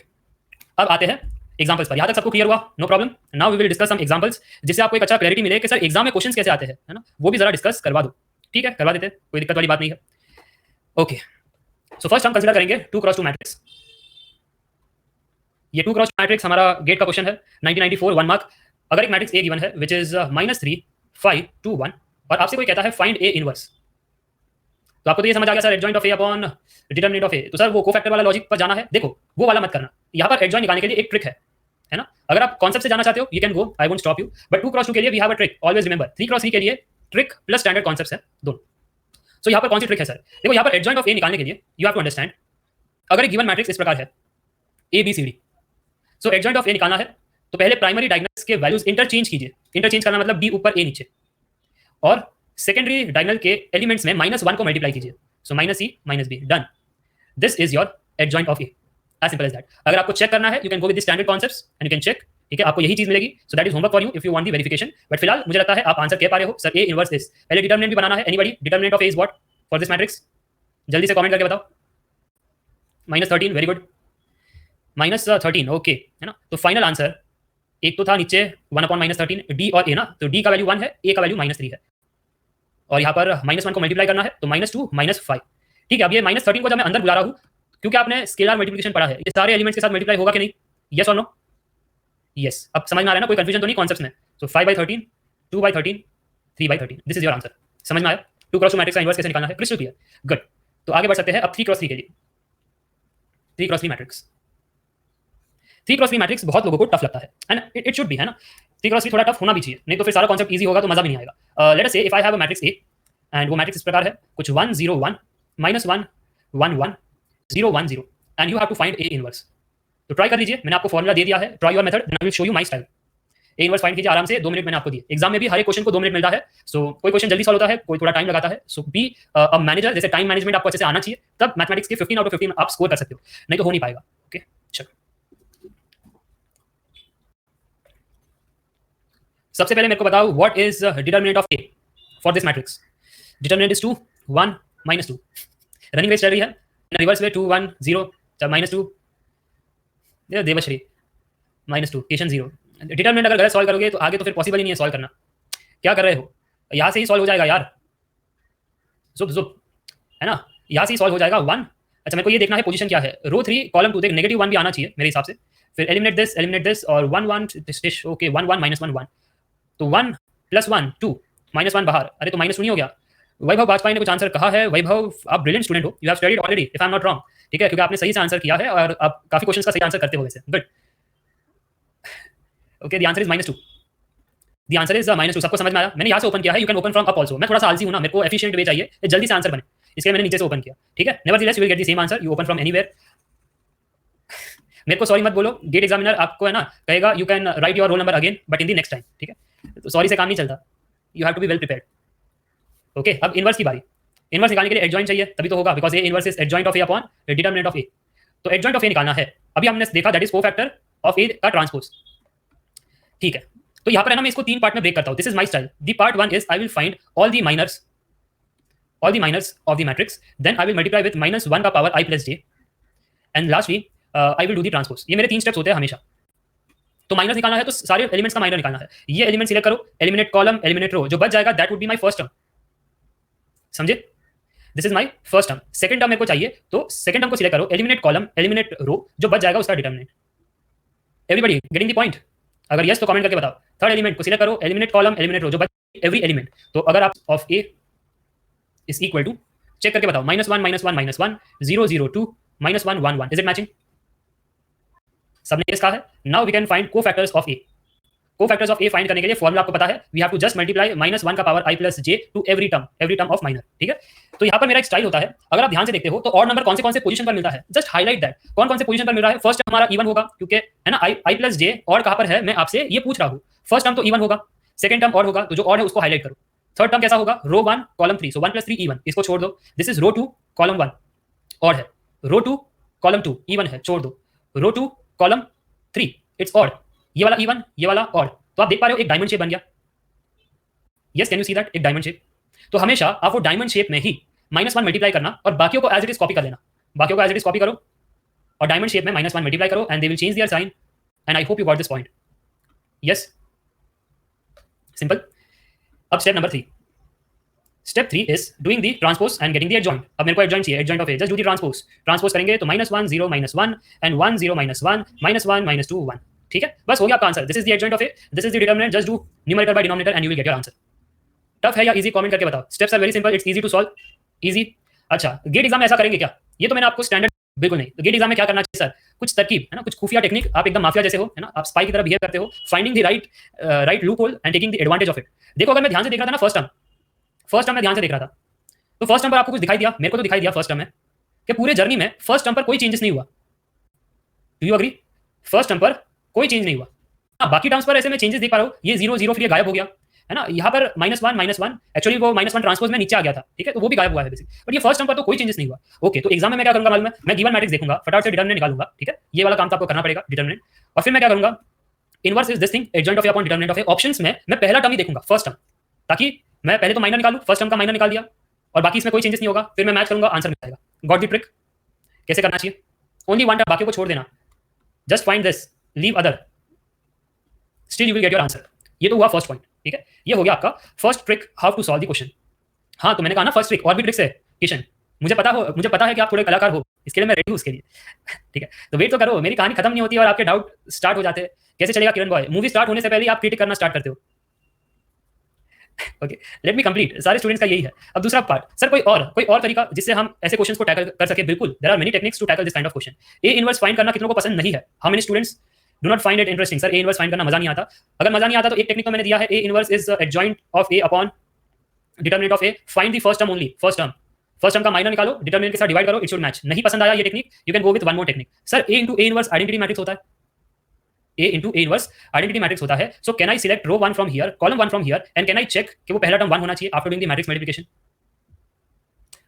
अब आते हैं एग्जांपल्स पर। यहाँ तक सबको क्लियर हुआ? No problem. Now we will discuss some examples, जिससे आपको एक अच्छा क्लैरिटी मिले कि सर एग्जाम में क्वेश्चंस कैसे आते हैं, है ना, वो भी जरा डिस्कस करवा दो। ठीक है, करवा देते हैं, कोई दिक्कत वाली बात नहीं है। ओके, सो फर्स्ट हम कंसीडर करेंगे 2x2 मैट्रिक्स। ये 2x2 मैट्रिक्स हमारा गेट का क्वेश्चन है 1994, 1 मार्क। अगर एक मैट्रिक्स ए गिवन है विच इज -3 5 2 1, और आपसे कोई कहता है फाइंड ए इनवर्स, तो आपको तो ये समझ आ गया sir adjoint of A upon determinant of A, तो सर वो कोफैक्टर वाला लॉजिक पर जाना है। देखो, वो वाला मत करना। यहाँ पर एडजॉइंट निकालने के लिए एक ट्रिक है ना। अगर आप कॉन्सेप्ट से जाना चाहते हो, you can go, I won't stop you, but 2x2 के लिए we have a trick, always remember. 3x3 के लिए ट्रिक प्लस स्टैंडर्ड कॉन्सेप्ट्स है दोनों। सो यहाँ पर कौन सी ट्रिक है सर? देखो, यहाँ पर एडजॉइंट ऑफ ए निकालने के लिए यू हैव टू अंडरस्टैंड, अगर एक गिवन मैट्रिक्स इस प्रकार है A B C D, so adjoint of A निकालना है तो पहले प्राइमरी डायगोनल्स के वैल्यूज इंटरचेंज कीजिए। इंटरचेंज करना मतलब डी ऊपर ए नीचे, और सेकेंडरी डायगोनल के एलिमेंट्स में -1 को मल्टीप्लाई कीजिए, so -c -b, done. This is your adjoint of A, as simple as that. अगर आपको चेक करना है, you can go with the standard concepts and you can check. ठीक है, आपको यही चीज मिलेगी, so that is homework for you if you want the verification. But फिलहाल मुझे लगता है आप आंसर कह पा रहे हो, सर ए इनवर्स इज। पहले डिटरमिनेंट भी बनाना है। Anybody, determinant of A is what for this matrix? जल्दी से कमेंट करके बताओ। -13, वेरी गुड, -13, ओके, है ना। तो फाइनल आंसर एक तो था नीचे 1 अपॉन -13, डी और ए ना, तो डी का वैल्यू 1 है, ए का वैल्यू -3 है, और यहाँ पर -1 को मल्टीप्लाई करना है, तो -2 -5। ठीक है, अब ये -13 को जब मैं अंदर बुला रहा हूँ, क्योंकि आपने स्केलर मल्टीप्लिकेशन पढ़ा है, ये सारे एलिमेंट्स के साथ मल्टीप्लाई होगा कि नहीं? यस और नो? यस। अब समझ में आ रहा है ना, कोई कंफ्यूजन तो नहीं कॉन्सेप्ट्स में? सो 5/13, 2/13, 3/13, दिस इज योर आंसर। समझ में आया 2x2 मैट्रिक्स का इनवर्स कैसे निकालना है? Crystal clear, good. तो आगे बढ़ सकते हैं अब 3x3 के लिए। 3x3 मैट्रिक्स, 3x3 मैट्रिक्स बहुत लोगों को टफ लगता है, एंड इट शुड बी, है ना। 3x3 थोड़ा टफ होना भी चाहिए, नहीं तो फिर सारा कॉन्सेप्ट इजी होगा तो मजा भी नहीं आएगा। लेट अस से if I have a matrix A, and वो मैट्रिक्स इस प्रकार है, कुछ 1 0 1 -1 1 1 0 1 0, and you have to find A inverse. तो ट्राई कर लीजिए, मैंने आपको फॉर्मूला दे दिया है, try your method, then I will show you my style. A inverse find कीजिए आराम से, 2 मिनट मैंने आपको दिए। एग्जाम में भी हर एक क्वेश्चन को 2 मिनट मिलता है, सो कोई क्वेश्चन जल्दी सॉल्व होता है, कोई थोड़ा टाइम लगाता है। सो बी अ मैनेजर, जैसे टाइम मैनेजमेंट आपको अच्छे से आना चाहिए, तब मैथमेटिक्स के 15 आउट ऑफ 15 आप स्कोर कर सकते हो, नहीं तो हो नहीं पाएगा। ओके, चलो सबसे पहले मेरे को बताओ what is determinant of A for this matrix. Determinant is 2 1 -2, running race चल रही है, रिवर्स वे 2 1 0 -2, देवश्री -2, क्वेश्चन 0। डिटरमिनेंट अगर गलत सॉल्व करोगे तो आगे तो फिर पॉसिबल ही नहीं है सॉल्व करना। क्या कर रहे हो, यहाँ से ही सॉल्व हो जाएगा यार, जुप जुप, है ना, यहाँ से ही सॉल्व हो जाएगा। 1, अच्छा मेरे को ये देखना है पोजीशन क्या है, रो 3 कॉलम 2, देख नेगेटिव 1 भी आना चाहिए मेरे हिसाब से, फिर एलिमिनेट दिस और 1 1 ओके 1 1 -1 1, तो 1 + 1 2 -1 बाहर, अरे तो -2 नहीं हो गया। वैभव बाजपेयी ने कुछ आंसर कहा है, वैभव आप ब्रिलियंट स्टूडेंट हो, you have studied already if I am not wrong, ठीक है, क्योंकि आपने सही से आंसर किया है और आप काफी क्वेश्चंस का सही आंसर करते हो वैसे, good. Okay the answer is -2, the answer is -2, सबको समझ में आया। मैंने यहाँ से ओपन किया है, you can open from up also, मैं थोड़ा सा आलसी हूं ना, मेरे को एफिशिएंट वे चाहिए, जल्दी से आंसर बने, इसलिए मैंने नीचे से ओपन किया, ठीक है। Nevertheless you will get the same answer, you open from anywhere. मेरे को सॉरी मत बोलो, गेट एग्जामिनर आपको है ना कहेगा you can write your roll number again but in the next time, ठीक है, तो सॉरी से काम नहीं चलता, you have to be well prepared. Okay, अब इनवर्स की बारी, इनवर्स निकालने के लिए एडजॉइंट चाहिए तभी तो होगा, because A inverse is adjoint of A upon determinant of A, तो एडजॉइंट ऑफ ए निकालना है। अभी हमने देखा that is cofactor of A का ट्रांसपोज, ठीक है। तो यहाँ पर है ना मैं इसको 3 पार्ट में ब्रेक करता हूँ, this is my style. The part 1 is I will find all the minors of the matrix, then I will multiply with -1 का power i + j, and lastly I will do the transpose. ये मेरे 3 steps होते हैं हमेशा। तो minus निकालना है तो सारे एलिमेंट्स का माइनर निकालना है, ये एलिमेंट सिलेक्ट करो, एलिमिनेट कॉलम एलिमिनेट रो, जो बच जाएगा that would be my first term, समझे, this is my first term. Second term मेरे को चाहिए तो सेकंड टर्म को सिलेक्ट करो, एलिमिनेट कॉलम एलिमिनेट रो, जो बच जाएगा उसका determinant. Everybody getting the point, अगर यस तो कमेंट करके बताओ। थर्ड एलिमेंट को सिलेक्ट करो, एलिमिनेट कॉलम एलिमिनेट रो, जो बच एवरी एलिमेंट, तो अगर आप of A is equal to check करके बताओ, -1 -1 -1 0 0 2 -1 1 1, इज इट मैचिंग, सबने यस कहा है। Now we can find cofactors of A. Cofactors of A find करने के लिए फॉर्मूला आपको पता है, we have to just multiply -1 का power i + j to every term of minor, ठीक है। तो यहाँ पर मेरा एक स्टाइल होता है, अगर आप ध्यान से देखते हो तो और नंबर कौन से पोजीशन पर मिलता है, जस्ट हाईलाइट दैट, कौन से पोजीशन पर मिल रहा है। फर्स्ट हमारा इवन होगा, क्योंकि है ना i + j, और कहाँ पर है मैं आपसे ये पूछ रहा हूँ। फर्स्ट टर्म तो इवन होगा, सेकंड टर्म और होगा, तो जो और है उसको हाईलाइट करो। थर्ड टर्म कैसा होगा, रो 1 कॉलम 3, सो 1 + 3 इवन, इसको छोड़ दो। दिस इज रो 2 कॉलम 1 और है, रो 2 कॉलम 2 इवन है, छोड़ दो। रो 2 कॉलम 3 इट्स ऑड, ये वाला इवन ये वाला ऑड, तो आप देख पा रहे हो एक डायमंड शेप बन गया। Yes can you see that, एक डायमंड शेप। तो हमेशा आप वो डायमंड शेप में ही -1 मल्टीप्लाई करना और बाकियों को एज इट इज कॉपी कर लेना, बाकियों को एज इट इज कॉपी करो और डायमंड शेप में -1 मल्टीप्लाई करो and they will change their sign, and I hope you got this point. Yes, simple. अब step number 3, step 3 is doing the transpose and getting the adjoint. अब मेरे को adjoint चाहिए, adjoint of A, just do the transpose. Transpose करेंगे तो -1 0 -1 and 1 0 -1 -1 -2 1, ठीक है, बस हो गया आपका answer. This is the adjoint of A, this is the determinant, just do numerator by denominator and you will get your answer. Tough है या इजी, कमेंट करके बताओ। Steps are very simple, it's easy to solve, easy. अच्छा, GATE exam में ऐसा करेंगे क्या, ये तो मैंने आपको स्टैंडर्ड बिल्कुल नहीं। तो गेट एग्जाम में क्या करना चाहिए सर, कुछ तरकीब है ना, कुछ खुफिया टेक्निक, आप एकदम माफिया जैसे हो, है ना, आप स्पाई की तरह बिहेव करते हो, finding the right loop hole and taking the advantage of it. देखो अगर मैं ध्यान से देख रहा था ना फर्स्ट टर्म में ध्यान से देख रहा था, तो फर्स्ट टर्म पर आपको कुछ दिखाई दिया, मेरे को तो दिखाई दिया फर्स्ट टर्म में कि पूरे जर्नी में फर्स्ट टर्म पर कोई चेंजेस नहीं हुआ। Do you agree, first term पर कोई चेंज नहीं हुआ। हाँ, बाकी टर्म्स पर ऐसे मैं चेंजेस देख पा रहा हूँ, ये 0 0 फिर ये गायब हो गया, है ना, यहाँ पर -1 एक्चुअली वो -1 ट्रांसपोज में नीचे आ गया था, ठीक है, तो वो भी गायब हुआ है बेसिक, बट ये फर्स्ट टर्म पर तो कोई चेंजेस नहीं हुआ। ओके, तो एग्जाम में मैं क्या करूंगा मालूम है, मैं गिवन मैट्रिक्स देखूंगा, फटाफट से डिटरमिनेंट निकालूंगा, ठीक है, ये वाला काम तो आपको करना पड़ेगा, डिटरमिनेंट। और फिर मैं क्या करूंगा, inverse is this thing, adjoint of A upon determinant of A. Options में मैं पहला टर्म ही देखूंगा, फर्स्ट टर्म, ताकि मैं पहले तो माइनर निकालूं, फर्स्ट टर्म का माइनर निकाल दिया और बाकी इसमें कोई चेंजेस नहीं होगा, फिर मैं मैच करूंगा, आंसर मिल जाएगा। गॉट द ट्रिक, कैसे करना चाहिए, ओनली वन टर्म, बाकी को छोड़ देना, just find this, leave other, still you will get your answer. ये तो हुआ फर्स्ट पॉइंट, ठीक है, ये हो गया आपका first trick, how to solve the question. हाँ, तो मैंने कहा ना फर्स्ट ट्रिक, और भी ट्रिक्स है किशन, मुझे पता है कि आप थोड़े कलाकार हो, इसके लिए मैं रेडी हूँ उसके लिए, ठीक है, तो वेट तो करो, मेरी कहानी खत्म नहीं होती और आपके डाउट स्टार्ट हो जाते हैं। कैसे चलेगा किरण बॉय, मूवी स्टार्ट होने से पहले आप क्रिटिक करना स्टार्ट करते हो। ओके, लेट मी कंप्लीट, सारे स्टूडेंट्स का यही है। अब दूसरा पार्ट, सर कोई और तरीका जिससे हम ऐसे क्वेश्चंस को टैकल कर सके, बिल्कुल, there are many techniques to tackle this kind of question. A inverse find करना कितनों को पसंद नहीं है, how many students do not find it interesting, sir A inverse find करना मजा नहीं आता। अगर मजा नहीं आता तो एक टेक्निक तो मैंने दिया है, A inverse is adjoint of A upon determinant of A, find the first term only, first term का माइनर निकालो, डिटरमिनेंट के साथ डिवाइड करो, इट शुड मैच। नहीं पसंद आया ये technique, you can go with one more technique. Sir A into A inverse identity matrix होता है, A into A inverse identity matrix होता है. So can I select row 1 from here, column 1 from here, and can I check कि वो पहला term 1 होना चाहिए after doing the matrix multiplication.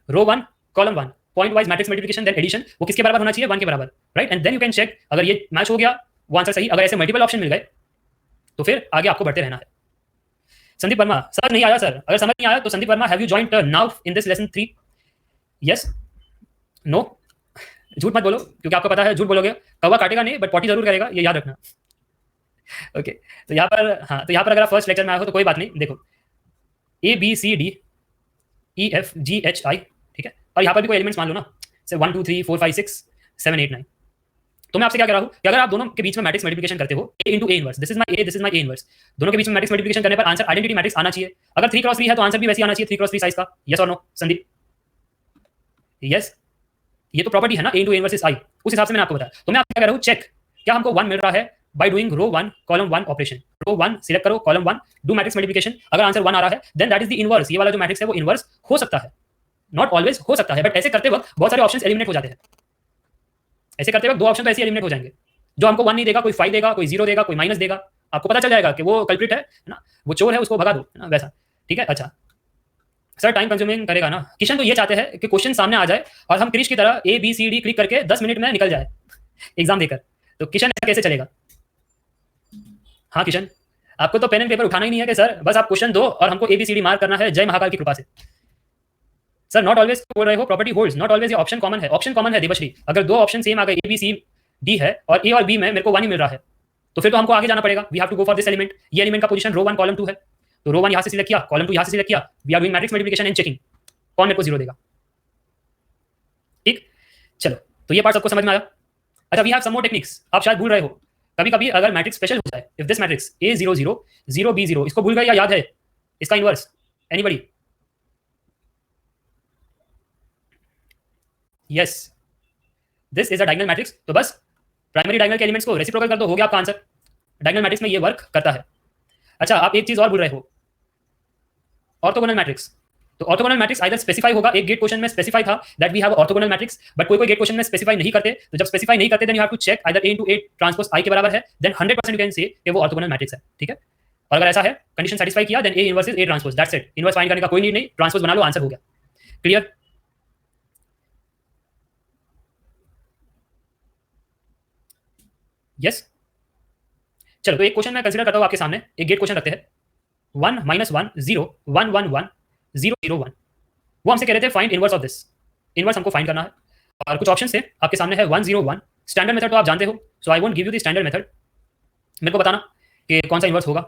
Row 1 column 1 point wise matrix multiplication then addition, वो किसके बराबर होना चाहिए? 1 के बराबर, right. And then you can check अगर ये मैच हो गया वो आंसर सही. अगर ऐसे मल्टीपल ऑप्शन मिल गए तो फिर आगे आपको बढ़ते रहना है. संदीप वर्मा, सर नहीं आया सर. अगर समझ नहीं आया तो Sandeep Verma, have you joined now in this lesson 3? Yes, no, झूठ मत बोलो क्योंकि आपको पता है झूठ बोलोगे कौवा काटेगा नहीं बट पॉटी जरूर करेगा, ये याद रखना. ओके तो यहाँ पर, हाँ तो यहाँ पर अगर आप फर्स्ट लेक्चर में आए हो तो कोई बात नहीं. देखो ABCDEFGHI, ठीक है. और यहाँ पर भी कोई एलिमेंट्स मान लो ना, से 1 2 3 4 5 6 7 8 9. तो मैं आपसे क्या कह रहा हूँ कि अगर आप दोनों के बीच में मैट्रिक्स मल्टीप्लिकेशन करते हो A into A inverse, this is my A, this is my A inverse, दोनों के बीच में मैट्रिक्स मल्टीप्लिकेशन करने पर आंसर आइडेंटिटी मैट्रिक्स आना चाहिए. अगर 3 क्रॉस 3 है तो आंसर भी वैसे आना चाहिए 3 क्रॉस 3 साइज का. यस और नो संदीप? यस, ये तो प्रॉपर्टी है ना A into A inverse is I, उस हिसाब से मैंने आपको बताया. तो मैं आपको क्या कह रहा हूँ, चेक क्या हमको 1 मिल रहा है by doing row 1 column 1 operation. Row 1 select करो, कॉलम 1 डू मैट्रिक्स मल्टीप्लिकेशन. अगर आंसर 1 आ रहा है then that is the inverse. ये वाला जो मैट्रिक्स है वो इनवर्स हो सकता है, नॉट ऑलवेज हो सकता है, बट ऐसे करते वक्त बहुत सारे ऑप्शंस एलिमिनेट हो जाते हैं. ऐसे करते वक्त 2 ऑप्शन तो ऐसे एलिमिनेट हो जाएंगे. जो हमको 1 नहीं देगा, कोई 5 देगा, कोई 0 देगा, कोई माइनस देगा. आपको पता चल जाएगा कि वो कल्प्रिट है ना, वो चोर है, उसको भगा दो, है ना, वैसा. ठीक है. अच्छा सर टाइम कंज्यूमिंग करेगा ना. किशन तो ये चाहते हैं कि क्वेश्चन सामने आ जाए और हम क्रिश की तरह ABCD क्लिक करके 10 मिनट में निकल जाए एग्जाम देकर. तो किशन ऐसा कैसे चलेगा? हाँ किशन, आपको तो पेन एंड पेपर उठाना ही नहीं है कि सर बस आप क्वेश्चन दो और हमको ABCD मार्क करना है जय महाकाल की कृपा से. सर नॉट ऑलवेज बोल रहे हो प्रॉपर्टी होल्ड्स, नॉट ऑलवेज. ये ऑप्शन कॉमन है, ऑप्शन कॉमन है देवश्री. अगर 2 ऑप्शन सेम आ गए ABCD है और A और B में मेरे को 1 ही मिल रहा है तो फिर तो हमको आगे जाना पड़ेगा. We have to go for this element. ये एलिमेंट का पोजीशन रो 1 कॉलम 2 है तो रो 1 यहां से सिलेक्ट किया, कॉलम 2 यहां से सिलेक्ट किया. We are doing matrix multiplication and checking कौन मेरे को 0 देगा. ठीक, चलो तो ये पार्ट सबको समझ में आया. अच्छा we have some more techniques. आप शायद भूल रहे हो कभी कभी अगर मैट्रिक्स स्पेशल हो जाए, if this matrix A0 0 0 B 0, इसको भूल गए या याद है इसका inverse? Anybody? Yes, this is a diagonal matrix. तो बस प्राइमरी डायगोनल के एलिमेंट्स को रेसिप्रोकल कर दो, हो गया आपका आंसर. डायगोनल मैट्रिक्स में ये वर्क करता है. अच्छा आप एक चीज और भूल रहे हो, ऑर्थोगोनल मैट्रिक्स. तो ऑर्थोगोनल मैट्रिक्स आइदर स्पेसिफाई होगा, एक गेट क्वेश्चन में स्पेसिफाई था that we have orthogonal matrix, but कोई कोई गेट क्वेश्चन में स्पेसिफाई नहीं करते. तो जब स्पेसिफाई नहीं करते then you have to check either A into A transpose I के बराबर है, देन 100% यू कैन से कि वो ऑर्थोगोनल मैट्रिक्स है. ठीक है. और अगर ऐसा है, कंडीशन सेटिस्फाई किया, then A inverse is A transpose, that's it. Inverse find करने का कोई नीड नहीं, ट्रांसपोज बना लो, आंसर हो गया. क्लियर? यस. चलो तो एक क्वेश्चन मैं कंसीडर करता हूँ आपके सामने. एक गेट क्वेश्चन रखते हैं 1 -1 0 1 1 1 0 0 1. वो हमसे कह रहे थे find inverse of this. Inverse हमको फाइंड करना है और कुछ ऑप्शन थे आपके सामने है 1 0 1. स्टैंडर्ड मेथड तो आप जानते हो, so I won't give you the standard method. मेरे को बताना कि कौन सा इनवर्स होगा.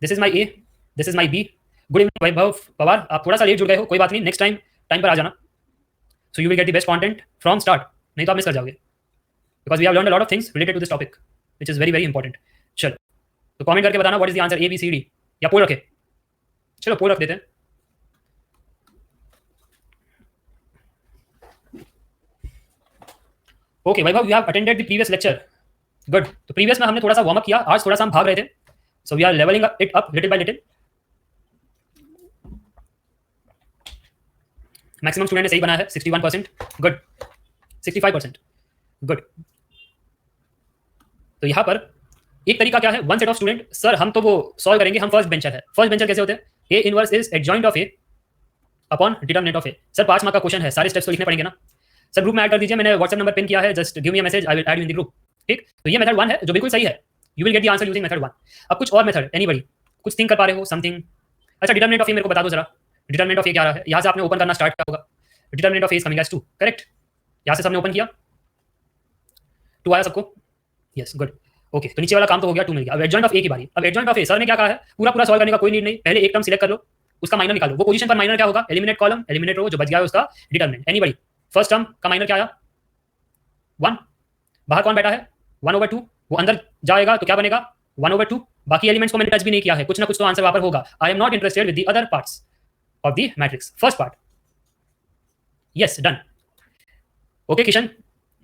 This is my A, this is my B. Good evening Vaibhav Pawar, आप थोड़ा सा लेट जुड़ गए हो, कोई बात नहीं, नेक्स्ट टाइम टाइम पर आ जाना. So you will get the best content from start, नहीं तो आप मिस कर जाओगे. Because we have learned a lot of things related to this topic which is very very important. चलो तो कमेंट करके बताना what is the answer ABCD, या पोल रखे. चलो पोल रख देते हैं. Okay Vaibhav, you have attended the previous lecture. Good. तो प्रीवियस में हमने थोड़ा सा वार्म अप किया, आज थोड़ा सा हम भाग रहे थे. सो we are leveling it up little by little. Maximum student ने सही बनाया है 61%. गुड. 65%. गुड. तो यहाँ पर एक तरीका क्या है, one set of student. Sir हम तो वो सॉल्व करेंगे, हम फर्स्ट बेंचर है. फर्स्ट बेंचर कैसे होते हैं? A inverse is adjoint of A upon determinant of A. Sir 5 mark का क्वेश्चन है, सारे स्टेप्स तो लिखने पड़ेंगे ना. सर ग्रुप में ऐड कर दीजिए, मैंने व्हाट्सएप नंबर पिन किया है, just give me a message, I will add you in the group. ठीक. तो ये मेथड 1 है जो बिल्कुल सही है. You will get the answer using method 1. अब कुछ और मेथड, एनीबॉडी कुछ थिंक कर पा रहे हो समथिंग? अच्छा डिटरमिनेंट ऑफ A मेरे को बता दो जरा. डिटरमिनेंट ऑफ A क्या रहा है? यहाँ से आपने ओपन करना स्टार्ट किया होगा. Determinant of A is coming as 2, correct. यहाँ से सबने ओपन किया, 2 आया सबको. Yes good. ओके तो नीचे वाला काम तो हो गया, 2 मिल गया. अब एडजॉइंट ऑफ A की बारी. अब एडजॉइंट ऑफ A सर ने क्या कहा है, पूरा पूरा सॉल्व करने का कोई नीड नहीं, पहले एक टर्म सिलेक्ट कर लो, उसका माइनर निकालो. वो पोजीशन पर माइनर क्या होगा? एलिमिनेट कॉलम, एलिमिनेट रो, जो बच गया है उसका डिटरमिनेंट. एनीबॉडी फर्स्ट टर्म का माइनर क्या आया? 1. बाहर कौन बैठा है? 1/2. वो अंदर जाएगा तो क्या बनेगा? 1/2. बाकी एलिमेंट्स को मैंने टच भी नहीं किया है, कुछ ना कुछ तो आंसर वहां पर होगा. आई am not interested with the other parts of the matrix. First part. Yes done. Okay Kishan,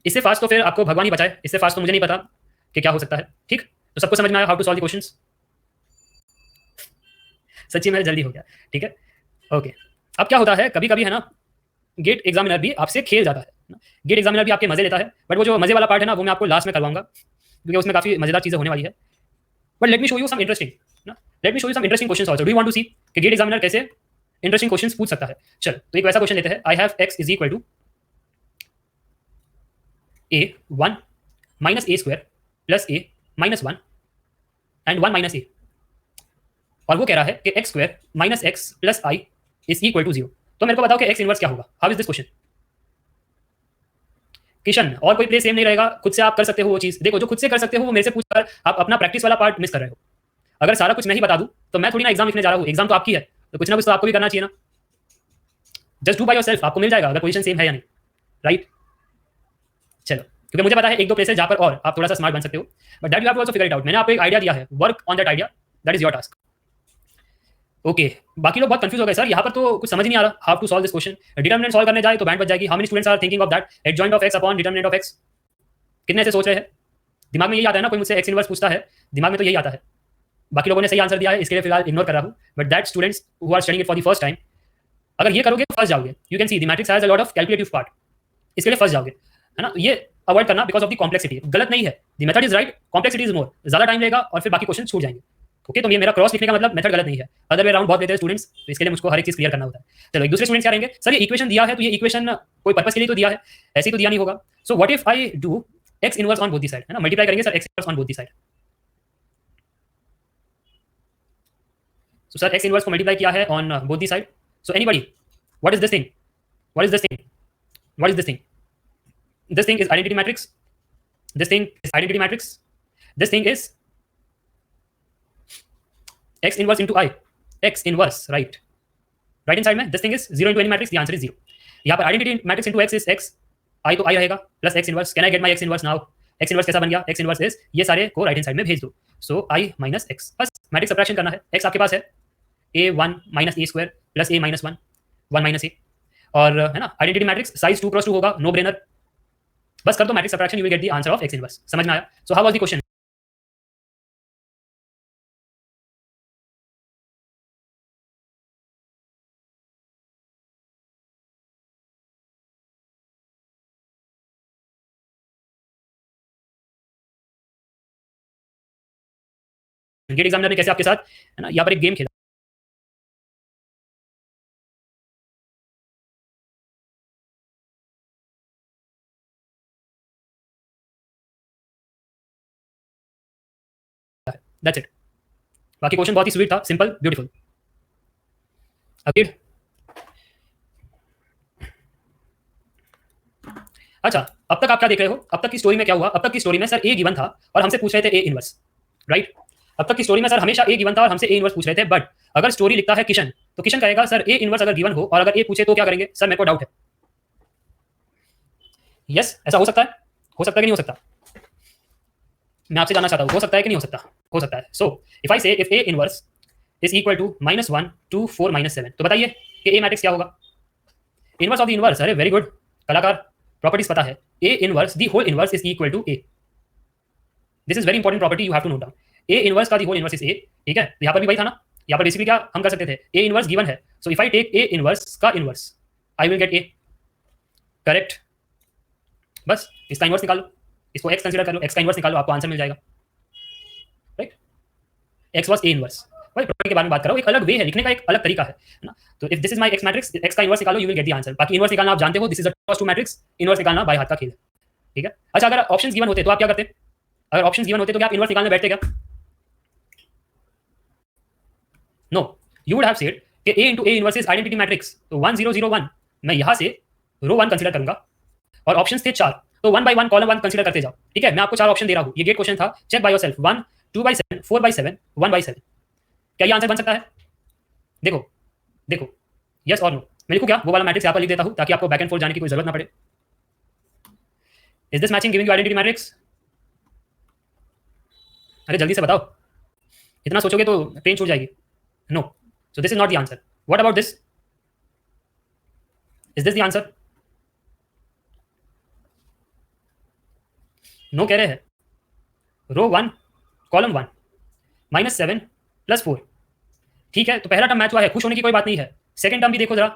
इससे फास्ट तो फिर आपको भगवान ही बचाए, इससे फास्ट तो मुझे नहीं पता कि क्या हो सकता है. ठीक. तो सबको समझ में आया how to solve the questions? सच्ची में जल्दी हो गया. ठीक है. ओके. अब क्या होता है, कभी कभी है ना गेट एग्जामिनर भी आपसे खेल जाता है. गेट एग्जामिनर भी आपके मजे लेता है, बट वो जो मजे वाला पार्ट है ना, वो मैं आपको लास्ट में करवाऊंगा, क्योंकि उसमें काफी मजेदार चीजें होने वाली है. But let me show you some interesting ना, let me show you some interesting questions also. Do you want to see कि गेट एग्जामिनर कैसे इंटरेस्टिंग क्वेश्चंस पूछ सकता है? चल, तो एक वैसा क्वेश्चन लेते हैं. I have x is equal to a 1 minus a square plus a minus 1 and 1 minus a, और वो कह रहा है कि x square minus x plus i is equal to 0. तो मेरे को बताओ कि x इनवर्स क्या होगा. How is this question? Kishan, और कोई प्ले सेम नहीं रहेगा, खुद से आप कर सकते हो वो चीज. देखो, जो खुद से कर सकते हो वो मेरे से पूछ कर आप अपना प्रैक्टिस वाला पार्ट मिस कर रहे हो. अगर सारा कुछ मैं ही बता दूं तो मैं थोड़ी ना एग्जाम लिखने जा रहा हूँ. एग्जाम तो आपकी है, तो कुछ ना कुछ तो आपको भी करना चाहिए ना. जस्ट डू बाय योरसेल्फ, आपको मिल जाएगा अगर पोजीशन सेम है या नहीं. राइट, चलो, क्योंकि मुझे पता है एक दो प्लेसेस जहाँ पर और आप थोड़ा सा स्मार्ट बन सकते हो, but that you have to also figure it out. मैंने आपको एक आइडिया दिया है, work on that idea, that is your task. Okay, बाकी लोग बहुत कंफ्यूज हो गए, सर यहाँ पर तो कुछ समझ नहीं आ रहा, how to solve this question. Determinant solve करने जाए तो बैंड बच जाएगी. How many students are thinking of that adjoint of x upon determinant of x? कितने ऐसे सोच रहे हैं? दिमाग में यही आता है ना, कोई मुझसे एक्स इनवर्स पूछता है, दिमाग में तो यही आता है. बाकी लोगों ने सही आंसर दिया है, इसके लिए फिलहाल इग्नोर कर रहा हूँ, but that students who are studying it for the first time, अगर ये करोगे तो फंस जाओगे. You can see the matrix has a lot of calculative part, इसके लिए फंस जाओगे, है ना. ये अवॉइड करना बिकॉज ऑफ द कॉम्प्लेक्सिटी. गलत नहीं है, the method is right, complexity is more. ज्यादा टाइम लेगा और फिर बाकी क्वेश्चन छूट जाएंगे. ओके, तो ये मेरा क्रॉस लिखने का मतलब मेथड गलत नहीं है. अदर वे राउंड बहुत लेते हैं स्टूडेंट्स, तो इसके लिए मुझको हर एक चीज क्लियर करना होता है. चलो, एक दूसरे स्टूडेंट्स क्या करेंगे, सर ये इक्वेशन दिया है तो ये इक्वेशन कोई पर्पस के लिए तो दिया है, ऐसे ही तो दिया नहीं होगा. So what if I do x inverse on both the side, है ना, मल्टीप्लाई करेंगे sir x inverse on both the side. So sir x inverse को मल्टीप्लाई किया है on both the side. So anybody, what is this thing, what is this thing, what is this thing? This thing is identity matrix. This thing is identity matrix. This thing is x inverse into I. X inverse, right? Right hand side में this thing is 0 into any matrix. The answer is 0. यहाँ पर identity matrix into x is x. I तो I रहेगा plus x inverse. Can I get my x inverse now? x inverse कैसा बन गया? x inverse is ये सारे को right hand side में भेज दो. So I minus x. बस matrix subtraction करना है. x आपके पास है a1 minus a square plus a minus 1 1 minus a, और है ना identity matrix size 2 cross 2 होगा, no brainer. बस कर दो matrix subtraction, you will get the answer of x inverse. समझ में आया? So how was the question? GATE examiner ने कैसे आपके साथ, है ना, यहाँ पर एक गेम खेला. That's it. बाकी क्वेश्चन बहुत ही स्वीट था, सिंपल, ब्यूटीफुल. अगेन, अच्छा, अब तक आप क्या देख रहे हो? अब तक की स्टोरी में क्या हुआ? अब तक की स्टोरी में सर ए गिवन था और हमसे पूछ रहे थे ए इनवर्स, राइट? अब तक की स्टोरी में सर हमेशा ए गिवन था और हमसे ए इनवर्स पूछ रहे थे. बट अगर स्टोरी लिखता है किशन, तो किशन कहेगा सर ए इनवर्स अगर गिवन हो और अगर ए पूछे तो क्या करेंगे? सर मेरे को डाउट है. यस, ऐसा हो सकता है? हो सकता है कि नहीं हो सकता? मैं आपसे जानना चाहता हूँ, हो सकता है कि नहीं हो सकता? हो सकता है. So if I say if A inverse is equal to -1 2 4 -7, तो बताइए कि ए मैट्रिक्स क्या होगा? Inverse of the inverse. अरे वेरी गुड, कलाकार, प्रॉपर्टीज पता है. A inverse the whole inverse is equal to A. This is very important property, you have to note down. A inverse का the whole inverse is A. ठीक है, यहाँ पर भी वही था ना. यहाँ पर बेसिकली क्या हम कर सकते थे, ए इनवर्स गिवन है, so if I take A inverse का inverse, I will get A. Correct. बस इसका इनवर्स निकालो, इसको एक्स कंसीडर कर लो, एक्स का इनवर्स निकालो, आपको आंसर मिल जाएगा. Right, x was A inverse. भाई प्रॉपर्टी के बारे में बात कर रहा हूँ, एक अलग वे है लिखने का, एक अलग तरीका है ना. तो if this is my x matrix, x का इनवर्स निकालो, you will get the answer. बाकी इनवर्स निकालना आप जानते हो, this is a cross two matrix. Inverse निकालना बाय हाथ का खेल है. ठीक है. अच्छा, अगर ऑप्शंस गिवन होते तो आप क्या करते? अगर ऑप्शंस गिवन होते तो क्या आप इनवर्स निकालने बैठते क्या? No, you would have said कि a into a inverse is identity matrix. तो 1 0 0 1, मैं यहां से रो 1 कंसीडर करूंगा और ऑप्शंस थे 4, तो 1 by 1 कॉलम 1 कंसीडर करते जाओ. ठीक है, मैं आपको 4 ऑप्शन दे रहा हूं, ये गेट क्वेश्चन था, check by yourself. 1 2 by 7 4 by 7 1 by 7. क्या ये आंसर बन सकता है? देखो देखो, यस और नो. मैं लिखूं क्या? वो वाला मैट्रिक्स यहाँ पर लिख देता हूं ताकि आपको बैक एंड फोर्थ जाने की कोई जरूरत ना पड़े. Is this matching giving you identity matrix? अरे जल्दी से बताओ, इतना सोचोगे तो ट्रेन छूट जाएगी. No, so this is not the answer. What about this? Is this the answer? No कह रहे हैं. Row 1 column 1 -7 + 4. ठीक है, तो पहला टर्म मैच हुआ है, खुश होने की कोई बात नहीं है. सेकंड टर्म भी देखो जरा,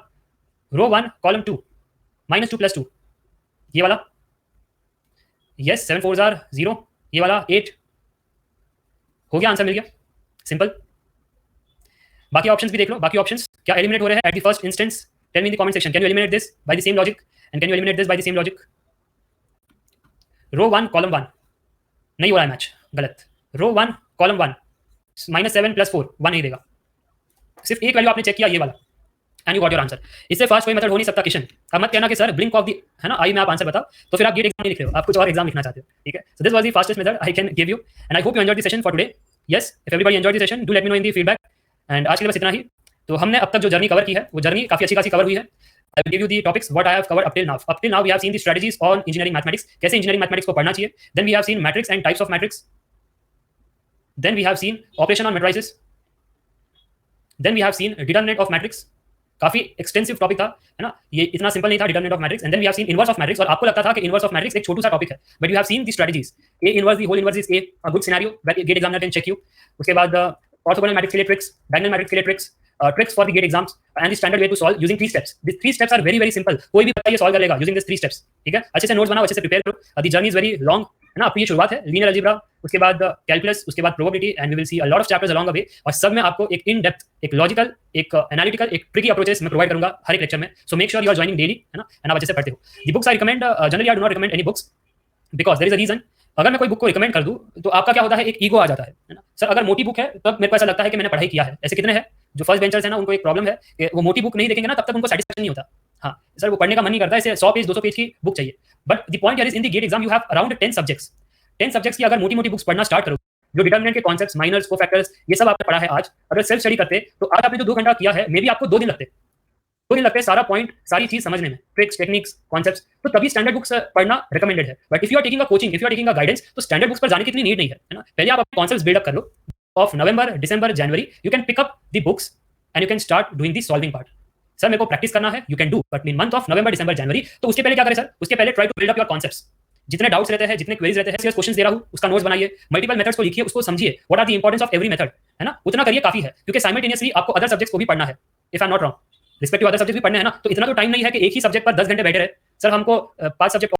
रो 1 कॉलम 2 -2 + 2. ये वाला, यस 7 4s आर 0, ये वाला 8, हो गया, आंसर मिल गया, सिंपल। बाकी ऑप्शंस भी देख लो, बाकी ऑप्शंस क्या एलिमिनेट हो रहे हैं at the first instance, tell me in the comment section, can you eliminate this by the same logic and can you eliminate this by the same logic. Row 1 column 1 नहीं हो रहा है match, गलत। रो 1 column 1 -7 + 4 1 नहीं देगा, सिर्फ एक value आपने चेक किया, ये वाला, and you got your answer. इससे फास्ट कोई मेथड हो नहीं सकता किशन। अब मत कहना कि सर ब्लिंक ऑफ दी है ना आई में आप आंसर बताओ, तो फिर आप गेट एग्जाम नहीं लिख रहे हो, आप कुछ और एग्जाम लिखना चाहते हो, ठीक है। So this was the fastest method I can give you and I hope you enjoyed the session for today. Yes, if everybody enjoyed the session do let me know in the feedback. And आज के लिए बस इतना ही। तो हमने अब तक जो जर्नी कवर की है वो जर्नी काफी अच्छी खासी कवर हुई है। I will give you the topics what I have covered up till now. Up till now we have seen the strategies on engineering mathematics, कैसे इंजीनियरिंग मैथमेटिक्स को पढ़ना चाहिए। Then we have seen matrix and types of matrix, then we have seen operation on matrices, then we have seen determinant of matrix, काफी extensive topic था, है ना, ये इतना सिंपल नहीं था determinant of matrix. And then we have seen inverse of matrix, और आपको लगता था कि इनवर्स ऑफ मैट्रिक्स एक छोटू सा टॉपिक है, but you have seen the strategies. A inverse the whole inverse is A, a good scenario where GATE examiner can check you. उसके बाद ऑर्थोगोनल मैट्रिक्स के लिए ट्रिक्स, डायगोनल मैट्रिक्स के लिए tricks, tricks for the GATE exams and the standard way to solve using 3 steps. This 3 steps are very very simple, कोई भी बच्चा ये सॉल्व कर लेगा यूजिंग दिस 3 स्टेप्स, ठीक है। अच्छे से नोट्स बनाओ, अच्छे से प्रिपेयर करो। The journey is very long, है ना, आपकी ये शुरुआत है, लीनियर अलजेब्रा, उसके बाद कैलकुलस, उसके बाद probability, and we will see a lot of chapters along the way, और सब में आपको एक इन डेप्थ, एक लॉजिकल, एक एनालिटिकल, एक ट्रिकी अप्रोचेस मैं प्रोवाइड करूंगा हर एक लेक्चर में। So make sure you are joining daily, है ना, एंड आप अच्छे से पढ़ते हो। The books I recommend, generally I do not recommend any books because there is a reason. अगर मैं कोई बुक को रिकमेंड कर दूं तो आपका क्या होता है, एक ईगो आ जाता है ना। सर अगर मोटी बुक है तब मेरे को ऐसा लगता है कि मैंने पढ़ाई किया है। ऐसे कितने हैं जो फर्स्ट बेंचर्स है ना, उनको एक प्रॉब्लम है कि वो मोटी बुक नहीं देखेंगे ना तब तक उनको सेटिस्फैक्शन नहीं होता। हाँ सर, वो पढ़ने का मन नहीं करता, इसे 100 पेज 200 पेज की बुक चाहिए। But the point here is in the GATE exam you have around 10 subjects. 10 subjects की अगर मोटी मोटी बुक्स पढ़ना स्टार्ट करो, जो डिटरमिनेंट के कॉन्सेप्ट्स, माइनर्स, कोफैक्टर्स, ये सब आपने पढ़ा है आज, अगर सेल्फ स्टडी करते तो आज आपने जो 2 घंटा किया है, मे बी आपको 2 दिन लगते, 2 दिन लगते सारा पॉइंट, सारी चीज समझने में, ट्रिक्स, टेक्निक्स, कॉन्सेप्ट्स। तो तभी स्टैंडर्ड बुक्स पढ़ना रिकमेंडेड है। But if you are taking a coaching, if you are taking a guidance, तो स्टैंडर्ड बुक्स पर जाने की इतनी नीड नहीं है ना। पहले आप अपने कॉन्सेप्ट्स बिल्ड अप कर लो। Of November, December, January you can pick up the books and you can start doing the solving part. Sir मेरे को प्रैक्टिस करना है, you can do, but in month of November, December, January, तो उसके पहले क्या करें सर, उसके पहले try to build up your concepts. जितने डाउट्स रहते हैं, जितने क्वेरीज रहते हैं, सीरियस क्वेश्चंस दे रहा हूं, उसका नोट्स बनाइए, मल्टीपल मेथड्स को लिखिए, उसको समझिए, what are the importance of every method, है ना, उतना करिए, काफी है। क्योंकि साइमल्टेनियसली आपको अदर सब्जेक्ट्स को भी पढ़ना है, if I am not wrong, respective other subject भी पढ़ने हैं ना, तो इतना तो टाइम नहीं है कि एक ही सब्जेक्ट पर 10 घंटे बैठे रहे। सर हमको 5 सब्जेक्ट